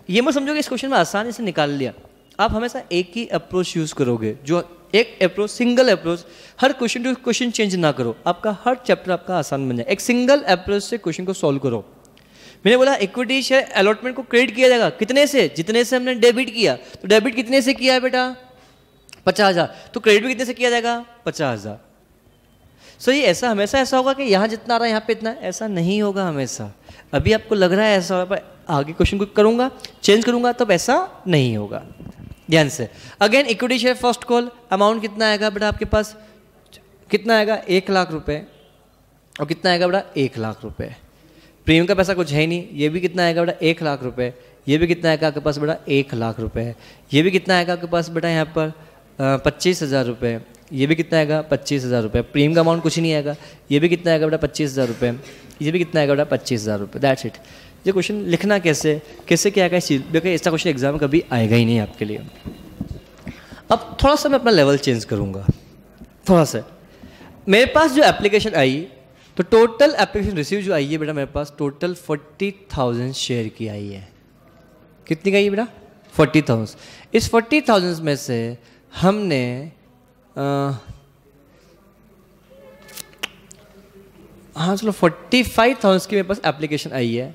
ये मैं समझो कि इस क्वेश्चन में आसानी से निकाल लिया। आप हमेशा एक ही अप्रोच यूज़ करोगे, जो एक अप्रोच, सिंगल अप्रोच, हर क्वेश्चन टू क्वेश्चन चेंज ना करो, आपका हर चैप्टर आपका आसान बन जाए। एक सिंगल अप्रोच से क्वेश्चन को सॉल्व करो। मैंने बोला इक्विटी शेयर अलॉटमेंट को क्रेडिट किया जाएगा कितने से? जितने से हमने डेबिट किया। तो डेबिट कितने से किया है बेटा? 50,000। तो क्रेडिट भी कितने से किया जाएगा? 50,000। सो ये ऐसा हमेशा ऐसा होगा कि यहाँ जितना आ रहा है यहाँ पे इतना? ऐसा नहीं होगा हमेशा। अभी आपको लग रहा है ऐसा होगा, पर आगे क्वेश्चन को करूँगा, चेंज करूँगा, तब ऐसा नहीं होगा। ध्यान से। Again equity share first call amount कितना आएगा बेटा आपके पास? कितना आएगा 1,00,000 रुपये, और कितना आएगा बेटा 1,00,000 रुपये। प्रीमियम का पैसा कुछ है ही नहीं, ये भी कितना आएगा बेटा 1,00,000 रुपये, ये भी कितना आएगा आपके पास बेटा 1,00,000 रुपये, ये भी कितना आएगा आपके पास बेटा यहाँ पर 25,000 रुपये, ये भी कितना आएगा 25,000 रुपये। प्रीमियम का अमाउंट कुछ नहीं आएगा, ये भी कितना आएगा बेटा 25,000 रुपये, ये भी कितना आएगा बेटा 25,000 रुपये। That's it. ये क्वेश्चन लिखना कैसे कैसे क्या आएगा इस चीज़, देखिए ऐसा क्वेश्चन एग्जाम में कभी आएगा ही नहीं आपके लिए। अब थोड़ा सा मैं अपना लेवल चेंज करूँगा थोड़ा सा। मेरे पास जो एप्लीकेशन आई, तो टोटल एप्लीकेशन रिसीव जो आई है बेटा मेरे पास टोटल 40,000 शेयर की आई है। कितनी का आई है बेटा 40,000। इस 40,000 में से हमने हाँ चलो 45,000 की मेरे पास एप्लीकेशन आई है।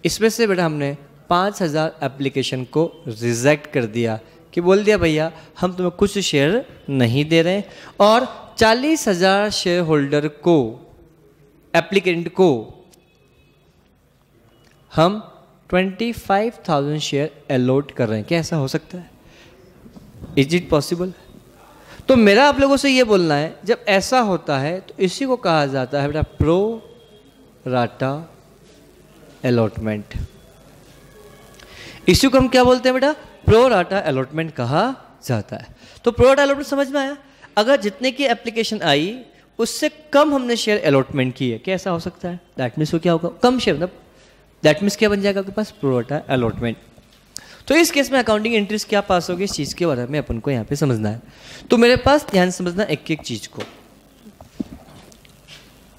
इसमें से बेटा हमने 5,000 एप्लीकेशन को रिजेक्ट कर दिया कि बोल दिया भैया हम तुम्हें कुछ शेयर नहीं दे रहे, और 40,000 शेयर होल्डर को एप्लीकेंट को हम 25,000 शेयर अलॉट कर रहे हैं। क्या ऐसा हो सकता है? Is it possible? तो मेरा आप लोगों से ये बोलना है, जब ऐसा होता है तो इसी को कहा जाता है बेटा प्रो राटा अलॉटमेंट। इसी को हम क्या बोलते हैं बेटा? प्रो राटा अलॉटमेंट कहा जाता है। तो प्रो राटा अलॉटमेंट समझ में आया? अगर जितने की एप्लीकेशन आई उससे कम हमने शेयर अलॉटमेंट की है, क्या ऐसा हो सकता है? दैट मीन्स क्या होगा? कम शेयर, मतलब दैट मीन्स क्या बन जाएगा आपके पास? Pro rata allotment. तो इस केस में अकाउंटिंग एंट्रीज क्या पास होगी, इस चीज़ के बारे में अपन को यहाँ पे समझना है। तो मेरे पास ध्यान समझना एक एक चीज़ को।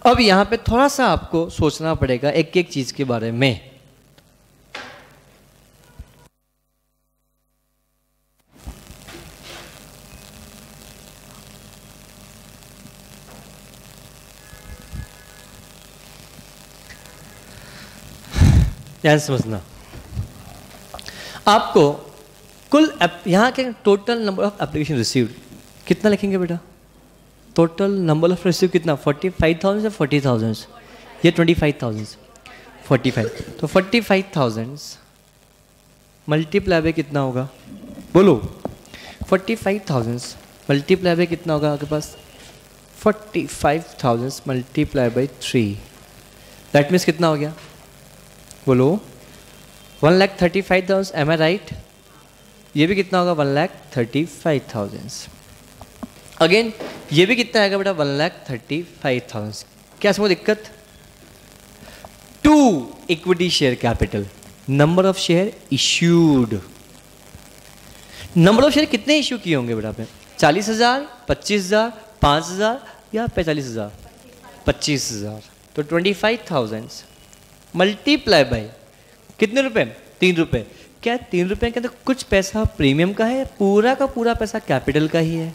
अब यहाँ पे थोड़ा सा आपको सोचना पड़ेगा एक एक चीज़ के बारे में। ध्यान समझना। आपको कुल यहाँ के total number of application received कितना लिखेंगे बेटा? टोटल नंबर ऑफ रिसीव कितना? 45,000 या 40,000 या 25,000? 45। तो 45,000 मल्टीप्लाई बाय कितना होगा? बोलो 45,000 मल्टीप्लाई बाय कितना होगा आपके पास? 45,000 मल्टीप्लाई बाय 3, दैट मीन्स कितना हो गया? बोलो 1,35,000। एम आई राइट? ये भी कितना होगा? 1,35,000। अगेन ये भी कितना आएगा बेटा? 1,35,000। क्या समझो दिक्कत? 2 equity share capital, number of share issued. Number of share कितने इश्यू किए होंगे बेटा आपने? 40,000, 25,000, 5,000 या 45,000? 25,000। तो 25,000 मल्टीप्लाई बाय कितने रुपए? 3 रुपए। क्या 3 रुपए के अंदर कुछ पैसा प्रीमियम का है? पूरा का पूरा पैसा कैपिटल का ही है।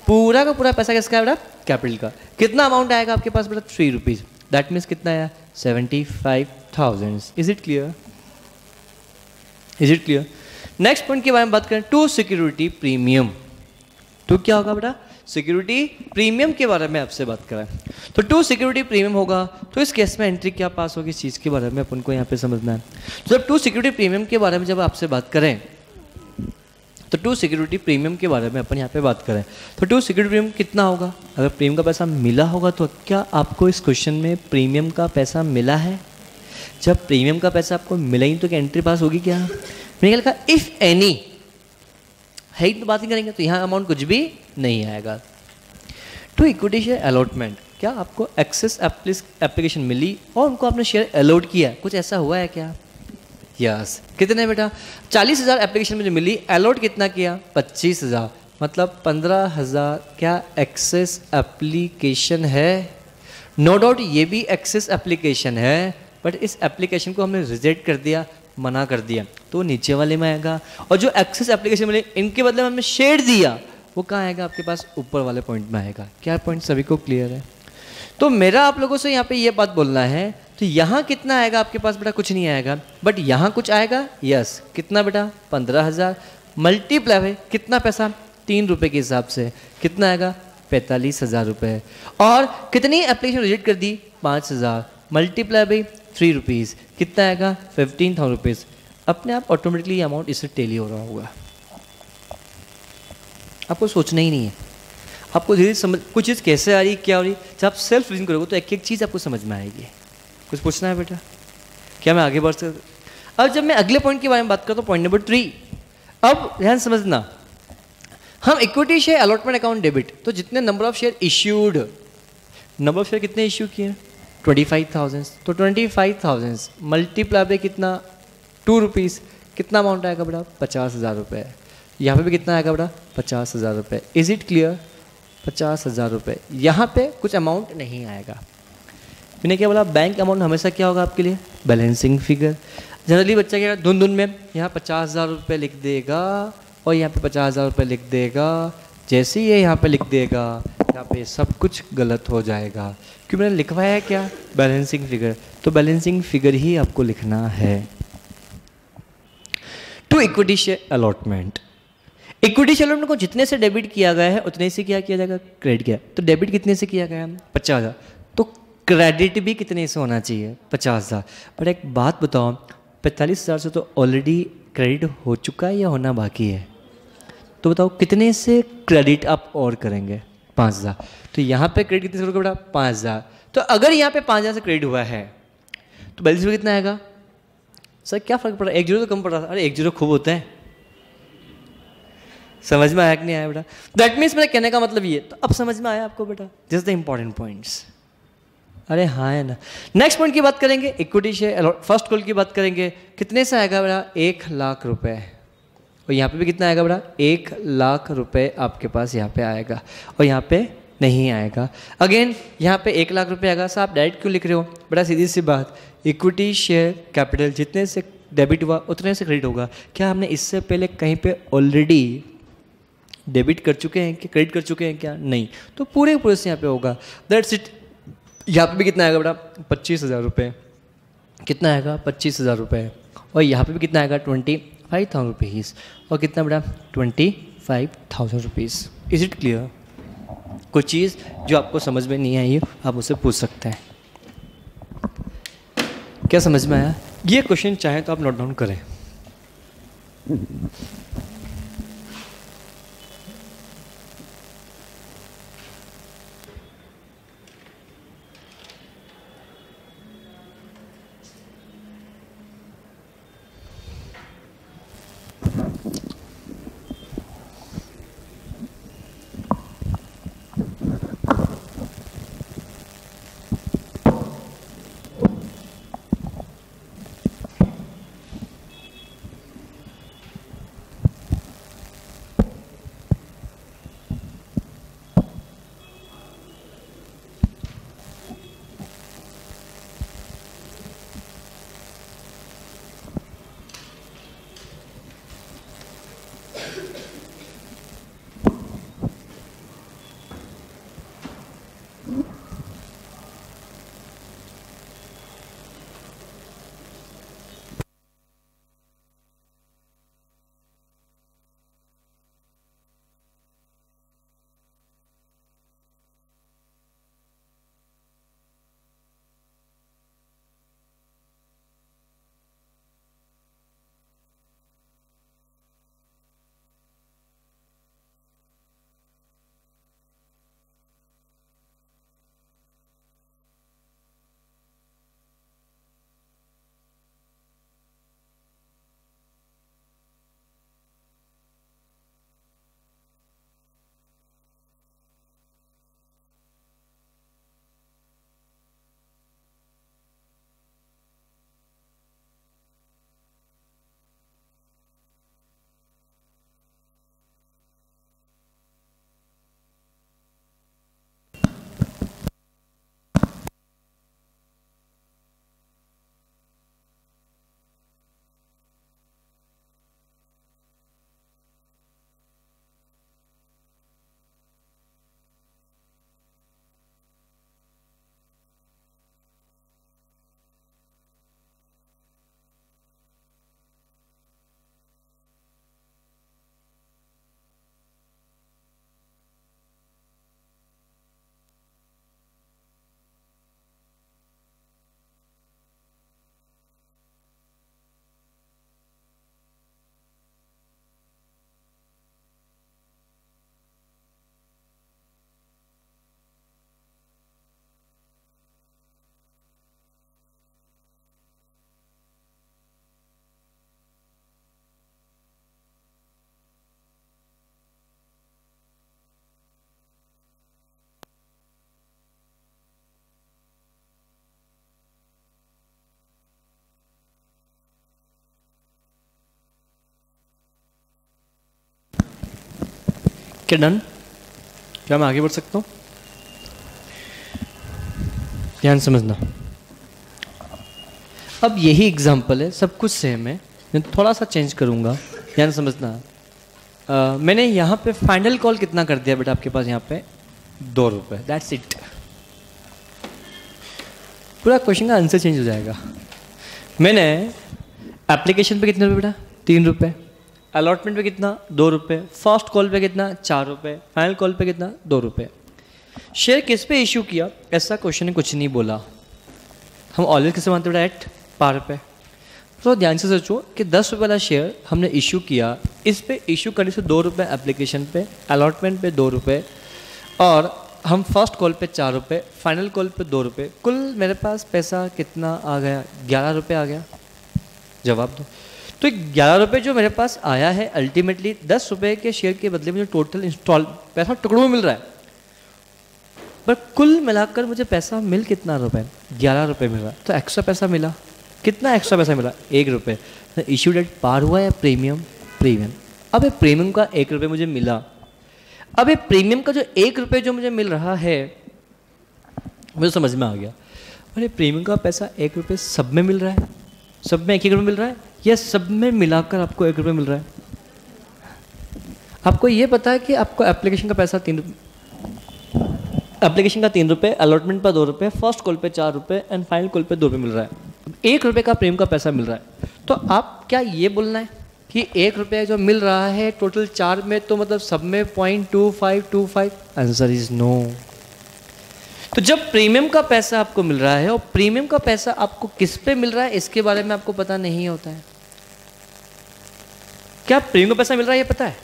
पूरा का पूरा पैसा किसका है बेटा? कैपिटल का। कितना अमाउंट आएगा आपके पास बेटा? 3 रुपीज। दैट मीन्स कितना आया? 75,000। Is it clear? Is it clear? Next point के बारे में बात करें, टू सिक्योरिटी प्रीमियम। तो क्या होगा बेटा? सिक्योरिटी प्रीमियम के बारे में आपसे बात करें तो टू सिक्योरिटी प्रीमियम होगा। तो इस केस में एंट्री क्या पास होगी, इस चीज़ के बारे में अपन को यहाँ पे समझना है। तो जब टू सिक्योरिटी प्रीमियम के बारे में जब आपसे बात करें तो टू सिक्योरिटी प्रीमियम के बारे में अपन यहाँ पे बात करें तो टू सिक्योरिटी प्रीमियम कितना होगा? अगर प्रीमियम का पैसा मिला होगा तो क्या आपको इस क्वेश्चन में प्रीमियम का पैसा मिला है? जब प्रीमियम का पैसा आपको मिला ही तो क्या एंट्री पास होगी क्या? मैंने कहा इफ एनी है ही तो बात नहीं करेंगे, तो यहाँ अमाउंट कुछ भी नहीं आएगा। टू इक्विटी शेयर अलॉटमेंट, क्या आपको एक्सेस एप्लीकेशन मिली और उनको आपने शेयर अलॉट किया, कुछ ऐसा हुआ है क्या? यस। कितने बेटा? 40,000 एप्लीकेशन मुझे मिली, अलॉट कितना किया? 25,000, मतलब 15,000 क्या एक्सेस एप्लीकेशन है? नो डाउट ये भी एक्सेस एप्लीकेशन है, बट इस एप्लीकेशन को हमने रिजेक्ट कर दिया, मना कर दिया, तो नीचे वाले में आएगा। और जो एक्सेस एप्लीकेशन मिले इनके बदले में हमने शेयर दिया, वो कहाँ आएगा आपके पास? ऊपर वाले पॉइंट में आएगा। क्या पॉइंट सभी को क्लियर है? तो मेरा आप लोगों से यहाँ पे ये बात बोलना है, तो यहाँ कितना आएगा आपके पास बेटा? कुछ नहीं आएगा, बट यहाँ कुछ आएगा। यस। कितना बेटा? 15,000 मल्टीप्लाई है कितना पैसा? 3 रुपये के हिसाब से कितना आएगा? 45,000 रुपये। और कितनी एप्लीकेशन रिजेक्ट कर दी? 5,000 मल्टीप्लाई बाई 3 रुपीज़ कितना आएगा? 15,000 रुपीज़। अपने आप ऑटोमेटिकली अमाउंट इससे टेली हो रहा होगा, आपको सोचना ही नहीं है। आपको धीरे समझ कुछ चीज़ कैसे आ रही क्या हो रही, जब आप सेल्फ रीजन करोगे तो एक एक चीज़ आपको समझ में आएगी। कुछ पूछना है बेटा? क्या मैं आगे बढ़ सकता? अब जब मैं अगले पॉइंट के बारे में बात करता हूँ, पॉइंट नंबर 3, अब ध्यान समझना, हम equity share allotment account debit, तो जितने number of share issued, number of share कितने इश्यू किए? 25,000, तो 25,000 मल्टीप्लाई बाय कितना? 2 रुपीज़, कितना अमाउंट आएगा बेटा? 50,000 रुपये। यहाँ पे भी कितना आएगा बेटा? 50,000 रुपये। Is it clear? 50,000 रुपये। यहाँ पे कुछ अमाउंट नहीं आएगा। मैंने क्या बोला? बैंक अमाउंट हमेशा क्या होगा आपके लिए? Balancing figure. जनरली बच्चा क्या धुन धुन में यहाँ 50,000 रुपये लिख देगा और यहाँ पे 50,000 रुपये लिख देगा। जैसे ही ये यहाँ पे लिख देगा, यहाँ पे सब कुछ गलत हो जाएगा, क्योंकि मैंने लिखवाया है क्या? Balancing figure. तो बैलेंसिंग फिगर ही आपको लिखना है। To equity share allotment, equity share allotment को जितने से डेबिट किया गया है उतने से क्या किया जाएगा? क्रेडिट किया। तो डेबिट कितने से किया गया है? 50,000। तो क्रेडिट भी कितने से होना चाहिए? 50,000। पर एक बात बताओ, 45,000 से तो ऑलरेडी क्रेडिट हो चुका है या होना बाकी है? तो बताओ कितने से क्रेडिट आप और करेंगे? 5,000। तो यहाँ पे क्रेडिट कितने से होगा बेटा? 5,000। तो अगर यहाँ पे 5,000 से क्रेडिट हुआ है तो बैलेंस में कितना आएगा? सर क्या फर्क पड़ रहा है? 1 जीरो तो कम पड़ रहा था। अरे 1 जीरो खूब होते हैं। समझ में आया कि नहीं आया बेटा? दैट मीन्स मेरे कहने का मतलब ये, तो अब समझ में आया आपको बेटा? This the important points. अरे हाँ है ना। नेक्स्ट पॉइंट की बात करेंगे, इक्विटी शेयर फर्स्ट कॉल की बात करेंगे। कितने से आएगा बेटा? 1 लाख रुपए। और यहाँ पे भी कितना आएगा बेटा? 1 लाख रुपए आपके पास यहाँ पे आएगा और यहाँ पे नहीं आएगा। अगेन यहाँ पे 1 लाख रुपए आएगा। सर आप डायरेक्ट क्यों लिख रहे हो? बेटा सीधी सी बात, इक्विटी शेयर कैपिटल जितने से डेबिट हुआ उतने से क्रेडिट होगा। क्या हमने इससे पहले कहीं पे ऑलरेडी डेबिट कर चुके हैं कि क्रेडिट कर चुके हैं क्या? नहीं। तो पूरे पूरे से यहाँ पे होगा। That's it. यहाँ पे भी कितना आएगा बेटा? 25,000 रुपये। कितना आएगा? 25,000 रुपये। और यहाँ पे भी कितना आएगा? 25,000 रुपीज़। और कितना बेटा? 25,000 रुपीज़। Is it clear? कोई चीज़ जो आपको समझ में नहीं आई आप उससे पूछ सकते हैं। क्या समझ में आया? ये क्वेश्चन चाहे तो आप नोट डाउन करें। क्या डन? क्या मैं आगे बढ़ सकता हूँ? ध्यान समझना। अब यही एग्जाम्पल है, सब कुछ सेम है, मैं थोड़ा सा चेंज करूँगा, ध्यान समझना। मैंने यहाँ पे फाइनल कॉल कितना कर दिया बेटा आपके पास, यहाँ पे 2 रुपये, दैट्स इट। पूरा क्वेश्चन का आंसर चेंज हो जाएगा। मैंने एप्लीकेशन पे कितने रुपये बेटा? 3 रुपये। अलॉटमेंट पे कितना? 2 रुपये। फर्स्ट कॉल पे कितना? 4 रुपये। फाइनल कॉल पे कितना? 2 रुपये। शेयर किस पे इशू किया, ऐसा क्वेश्चन ने कुछ नहीं बोला। हम ऑलवेज किसे मानते बेटा? एट पार पे। तो ध्यान से सोचो कि 10 रुपये वाला शेयर हमने इशू किया, इस पे इशू करने से 2 रुपये एप्लीकेशन पे, अलॉटमेंट पे 2 रुपये, और हम फर्स्ट कॉल पे 4 रुपये, फाइनल कॉल पे 2 रुपये, कुल मेरे पास पैसा कितना आ गया? 11 रुपये आ गया। जवाब दो। तो 11 रुपये जो मेरे पास आया है, अल्टीमेटली 10 रुपये के शेयर के बदले में जो टोटल इंस्टॉल पैसा टुकड़ों में मिल रहा है, पर कुल मिलाकर मुझे पैसा मिल कितना रुपए? 11 रुपये मिल रहा है। तो एक्स्ट्रा पैसा मिला, कितना एक्स्ट्रा पैसा मिला? 1 रुपये। तो इशू डेट पार हुआ या प्रीमियम? प्रीमियम। अब ये प्रीमियम का 1 रुपये मुझे मिला। अब ये प्रीमियम का जो 1 रुपये जो मुझे मिल रहा है, मुझे समझ में आ गया, अरे प्रीमियम का पैसा 1 रुपये सब में मिल रहा है, सब में 1-1 रुपये मिल रहा है, या सब में मिलाकर आपको 1 रुपये मिल रहा है? आपको ये पता है कि आपको एप्लीकेशन का पैसा 3 रुपये, एप्लीकेशन का 3 रुपये, अलॉटमेंट पर 2 रुपये, फर्स्ट कॉल पे 4 रुपये एंड फाइनल कॉल पे 2 रुपये मिल रहा है। 1 रुपये का प्रीमियम का पैसा मिल रहा है। तो आप क्या ये बोलना है कि 1 रुपये जो मिल रहा है टोटल 4 में, तो मतलब सब में 0.2525? Answer is no. तो जब प्रीमियम का पैसा आपको मिल रहा है, और प्रीमियम का पैसा आपको किस पे मिल रहा है इसके बारे में आपको पता नहीं होता है। क्या प्रीमियम का पैसा मिल रहा है ये पता है?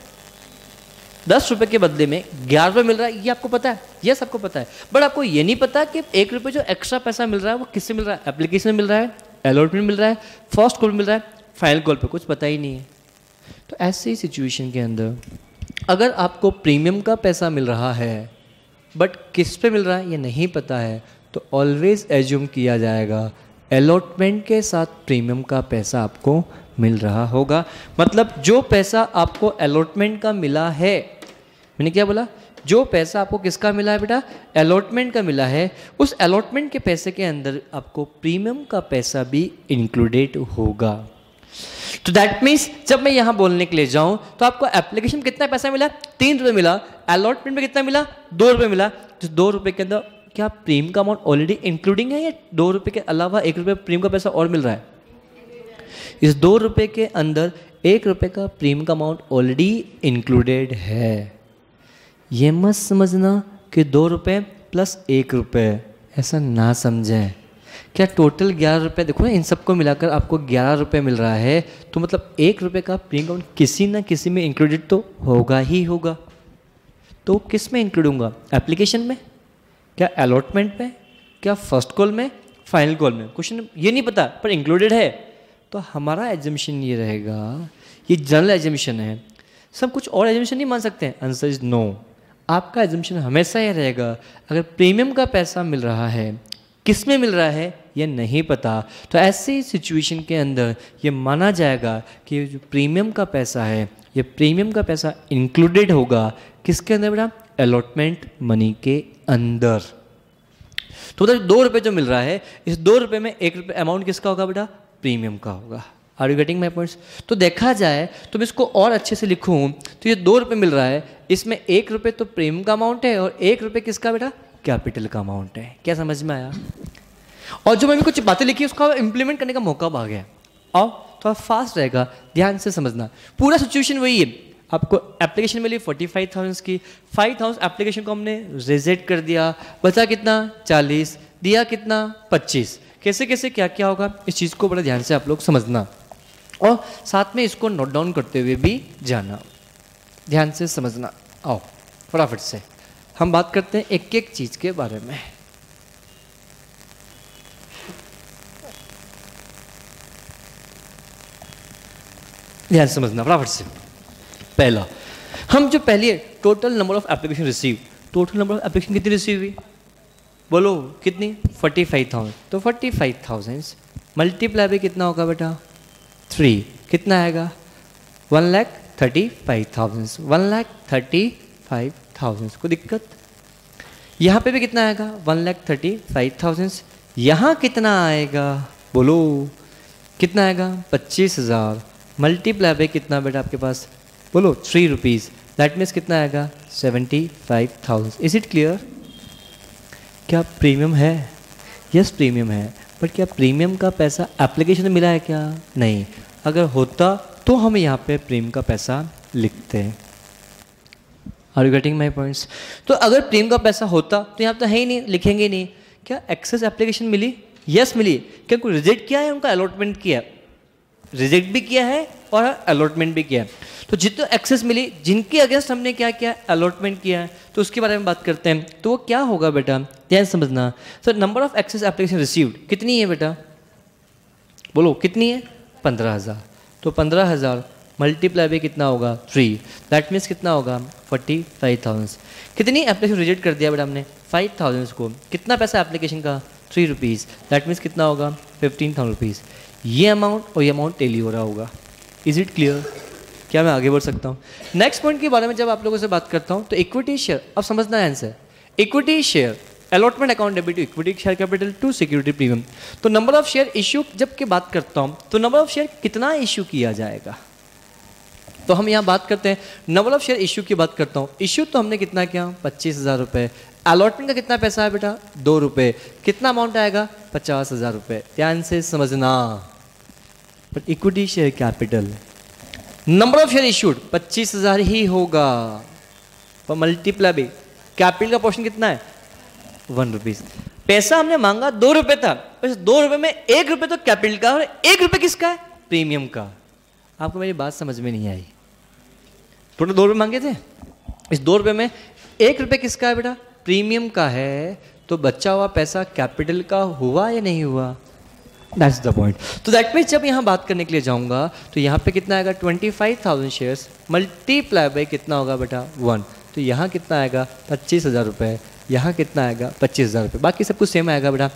10 रुपये के बदले में 11 रुपये मिल रहा है, ये आपको पता है? यस, आपको पता है। बट आपको ये नहीं पता कि 1 रुपये जो एक्स्ट्रा पैसा मिल रहा है वो किससे मिल रहा है? एप्लीकेशन में मिल रहा है, अलॉटमेंट मिल रहा है, फर्स्ट कॉल मिल रहा है, फाइनल कॉल पे कुछ पता ही नहीं है। तो ऐसी सिचुएशन के अंदर अगर आपको प्रीमियम का पैसा मिल रहा है बट किस पे मिल रहा है ये नहीं पता है, तो ऑलवेज एज्यूम किया जाएगा अलॉटमेंट के साथ प्रीमियम का पैसा आपको मिल रहा होगा। मतलब जो पैसा आपको अलॉटमेंट का मिला है, मैंने क्या बोला? जो पैसा आपको किसका मिला है बेटा? अलॉटमेंट का मिला है। उस अलॉटमेंट के पैसे के अंदर आपको प्रीमियम का पैसा भी इंक्लूडेड होगा। तो दैट मीन्स जब मैं यहाँ बोलने के लिए जाऊँ तो आपको एप्लीकेशन कितना पैसा मिला? 3 रुपये मिला। अलॉटमेंट में कितना मिला? 2 रुपये मिला। तो 2 रुपये के अंदर क्या प्रीमियम का अमाउंट ऑलरेडी इंक्लूडिंग है, या 2 रुपये के अलावा 1 रुपये प्रीमियम का पैसा और मिल रहा है? इस 2 रुपये के अंदर 1 रुपये का प्रीमियम का अमाउंट ऑलरेडी इंक्लूडेड है। ये मत समझना कि 2 रुपये प्लस 1 रुपये, ऐसा ना समझें। क्या टोटल 11 रुपये? देखो ना, इन सबको मिलाकर आपको 11 रुपये मिल रहा है, तो मतलब 1 रुपये का प्रीमियम अमाउंट किसी ना किसी में इंक्लूडेड तो होगा ही होगा। तो किस में इंक्लूड होगा? एप्लीकेशन में, क्या अलॉटमेंट में, क्या फर्स्ट कॉल में, फाइनल कॉल में? क्वेश्चन ये नहीं पता पर इंक्लूडेड है। तो हमारा एजम्पशन ये रहेगा, ये जनरल एजम्पशन है, सब कुछ और एजम्पशन नहीं मान सकते हैं। Answer is no. आपका एजम्पशन हमेशा ये रहेगा, अगर प्रीमियम का पैसा मिल रहा है, किस में मिल रहा है ये नहीं पता, तो ऐसी सिचुएशन के अंदर ये माना जाएगा कि जो प्रीमियम का पैसा है, ये प्रीमियम का पैसा इंक्लूडेड होगा किसके अंदर बेटा? अलॉटमेंट मनी के अंदर। तो उधर 2 रुपये जो मिल रहा है, इस 2 रुपये में 1 रुपये अमाउंट किसका होगा बेटा? प्रीमियम का होगा। Are you getting my points? तो देखा जाए तो मैं इसको और अच्छे से लिखूँ तो ये 2 रुपये मिल रहा है, इसमें 1 रुपये तो प्रीमियम का अमाउंट है और 1 रुपये किसका बेटा? कैपिटल का अमाउंट है। क्या समझ में आया? और जो मैंने कुछ बातें लिखी उसका इम्प्लीमेंट करने का मौका आ गया, और थोड़ा फास्ट रहेगा, ध्यान से समझना। पूरा सिचुएशन वही है। आपको एप्लीकेशन मिली 45,000 की, 5,000 एप्लीकेशन को हमने रिजेक्ट कर दिया, बचा कितना? 40, दिया कितना? 25। कैसे कैसे क्या क्या होगा, इस चीज़ को बड़ा ध्यान से आप लोग समझना, और साथ में इसको नोट डाउन करते हुए भी जाना, ध्यान से समझना। आओ फटाफट से हम बात करते हैं एक एक चीज़ के बारे में। ध्यान समझना फटाफट से। पहला, हम जो पहले total number of application receive, total number of application कितनी रिसीव हुई? बोलो कितनी? 45,000। तो 45,000 मल्टीप्लाई भी कितना होगा बेटा? 3। कितना आएगा? 1,35,000। 1,35,000 35,000। कोई दिक्कत? यहाँ पे भी कितना आएगा 1,35,000। यहाँ कितना आएगा बोलो, कितना आएगा 25,000 मल्टीप्लाई बाय कितना बेटा आपके पास बोलो 3 रुपीज़, दैट मीन्स कितना आएगा 75,000। Is it clear? क्या प्रीमियम है? यस प्रीमियम है, बट क्या प्रीमियम का पैसा एप्लीकेशन में मिला है क्या? नहीं। अगर होता तो हम यहाँ पे प्रीमियम का पैसा लिखते हैं। Are you getting my points? तो अगर प्रीमियम का पैसा होता तो यहाँ तो है ही नहीं, लिखेंगे नहीं। क्या एक्सेस एप्लीकेशन मिली? यस मिली। क्या कोई रिजेक्ट किया है? उनका अलॉटमेंट किया, रिजेक्ट भी किया है और अलॉटमेंट भी किया है। तो जितने एक्सेस मिली, जिनके अगेंस्ट हमने क्या किया, अलॉटमेंट किया है, तो उसके बारे में बात करते हैं। तो वो क्या होगा बेटा, ध्यान समझना। Sir number of excess application received कितनी है बेटा बोलो, कितनी है 15,000। तो 15,000 मल्टीप्लाई बाय कितना होगा 3, दैट मीन्स कितना होगा 45,000। कितनी एप्लीकेशन रिजेक्ट कर दिया बेटा हमने 5,000 को। कितना पैसा एप्लीकेशन का 3 रुपीज़, दैट मीन्स कितना होगा 15,000 रुपीज़। ये अमाउंट और ये अमाउंट टेली हो रहा होगा। Is it clear? क्या मैं आगे बढ़ सकता हूँ? नेक्स्ट पॉइंट के बारे में जब आप लोगों से बात करता हूँ तो इक्विटी शेयर, अब समझना है answer. Equity share allotment account debit to equity share capital to security premium. तो नंबर ऑफ शेयर इश्यू जब की बात करता हूँ तो नंबर ऑफ शेयर कितना इश्यू किया जाएगा, तो हम यहाँ बात करते हैं नंबर ऑफ शेयर इश्यू की बात करता हूँ। इश्यू तो हमने कितना किया 25,000 रुपये। अलॉटमेंट का कितना पैसा है बेटा 2 रुपये। कितना अमाउंट आएगा 50,000 रुपये। ध्यान से समझना। But equity share capital number of share issued 25,000 ही होगा, पर मल्टीप्लाई बाय कैपिटल का पोर्शन कितना है 1 रुपीज़। पैसा हमने मांगा 2 रुपये था, बस 2 रुपये में 1 रुपये तो कैपिटल का और 1 रुपये किसका है प्रीमियम का। आपको मेरी बात समझ में नहीं आई? टोटल 2 रुपये मांगे थे, इस 2 रुपये में 1 रुपये किसका है बेटा प्रीमियम का है। तो बचा हुआ पैसा कैपिटल का हुआ या नहीं हुआ? That's the point. तो दैट मीन्स जब यहाँ बात करने के लिए जाऊँगा तो यहाँ पे कितना आएगा 25,000 शेयर्स मल्टीप्लाई बाय कितना होगा बेटा 1। तो यहाँ कितना आएगा 25,000 रुपये, यहाँ कितना आएगा 25,000 रुपये। बाकी सब कुछ सेम आएगा बेटा।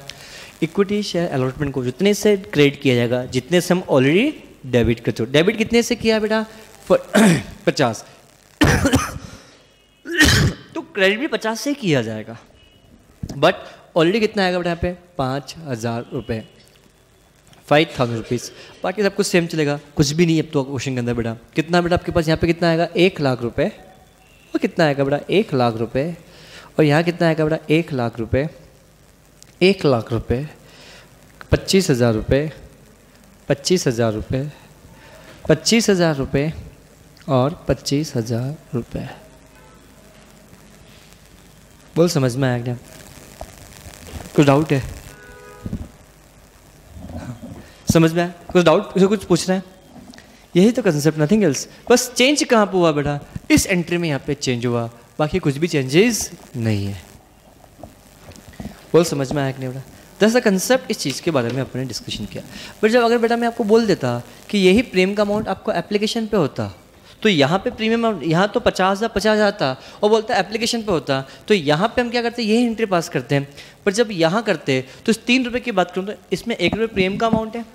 इक्विटी शेयर अलॉटमेंट को जितने से क्रेडिट किया जाएगा, जितने से हम ऑलरेडी डेबिट करते हो। डेबिट कितने से किया बेटा 50 तो क्रेडिट भी 50 से किया जाएगा, बट ऑलरेडी कितना आएगा बेटा यहाँ पे 5,000 रुपये 5,000 रुपीज़। बाकी सब कुछ सेम चलेगा, कुछ भी नहीं अब तो क्वेश्चन के अंदर बेटा। कितना बेटा आपके पास यहाँ पे कितना आएगा 1,00,000 रुपये, और कितना आएगा बेटा 1,00,000 रुपये, और यहाँ कितना आएगा बेटा 1,00,000 रुपये 1,00,000 रुपये 25,000 रुपये 25,000 रुपये 25,000 रुपये और 25,000 रुपये। बोल समझ में आया क्या? कुछ डाउट है? समझ में आया? कुछ डाउट, कुछ पूछ रहे हैं? यही तो कंसेप्ट, नथिंग एल्स। बस चेंज कहाँ पे हुआ बेटा, इस एंट्री में यहाँ पे चेंज हुआ, बाकी कुछ भी चेंजेस नहीं है। बोल समझ में आया कि नहीं बेटा? That's the concept. इस चीज़ के बारे में अपने डिस्कशन किया। बट जब अगर बेटा मैं आपको बोल देता कि यही प्रीमियम का अमाउंट आपको एप्लीकेशन पे होता, तो यहाँ पे प्रीमियम यहाँ तो 50,000 था और बोलता एप्लीकेशन पे होता, तो यहाँ पे हम क्या करते हैं यही एंट्री पास करते हैं। पर जब यहाँ करते तो इस 3 रुपये की बात करूँ तो इसमें 1 रुपये प्रीमियम का अमाउंट है।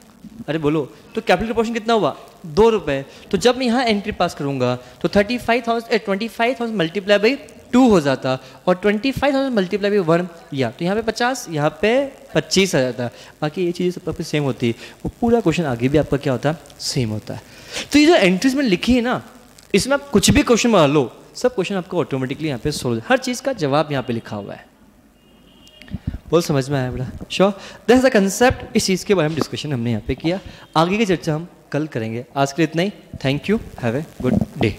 अरे बोलो, तो कैपिटल पोर्शन कितना हुआ 2 रुपये। तो जब मैं यहाँ एंट्री पास करूँगा तो 25,000 मल्टीप्लाई बाई 2 हो जाता, और 25,000 मल्टीप्लाई बाई 1 या तो यहाँ पे 50, यहाँ पे 25 आ जाता। बाकी ये चीज़ें सब सेम होती है, वो पूरा क्वेश्चन आगे भी आपका क्या होता है सेम होता है। तो ये जो एंट्रीज में लिखी है ना, इसमें आप कुछ भी क्वेश्चन बना लो, सब क्वेश्चन आपको ऑटोमेटिकली यहाँ पे सोल्व, हर चीज़ का जवाब यहाँ पे लिखा हुआ है। बोल समझ में आया बेटा? श्योर। That's the concept. इस चीज़ के बारे में डिस्कशन हमने यहाँ पे किया, आगे की चर्चा हम कल करेंगे। आज के लिए इतना ही। Thank you, have a good day.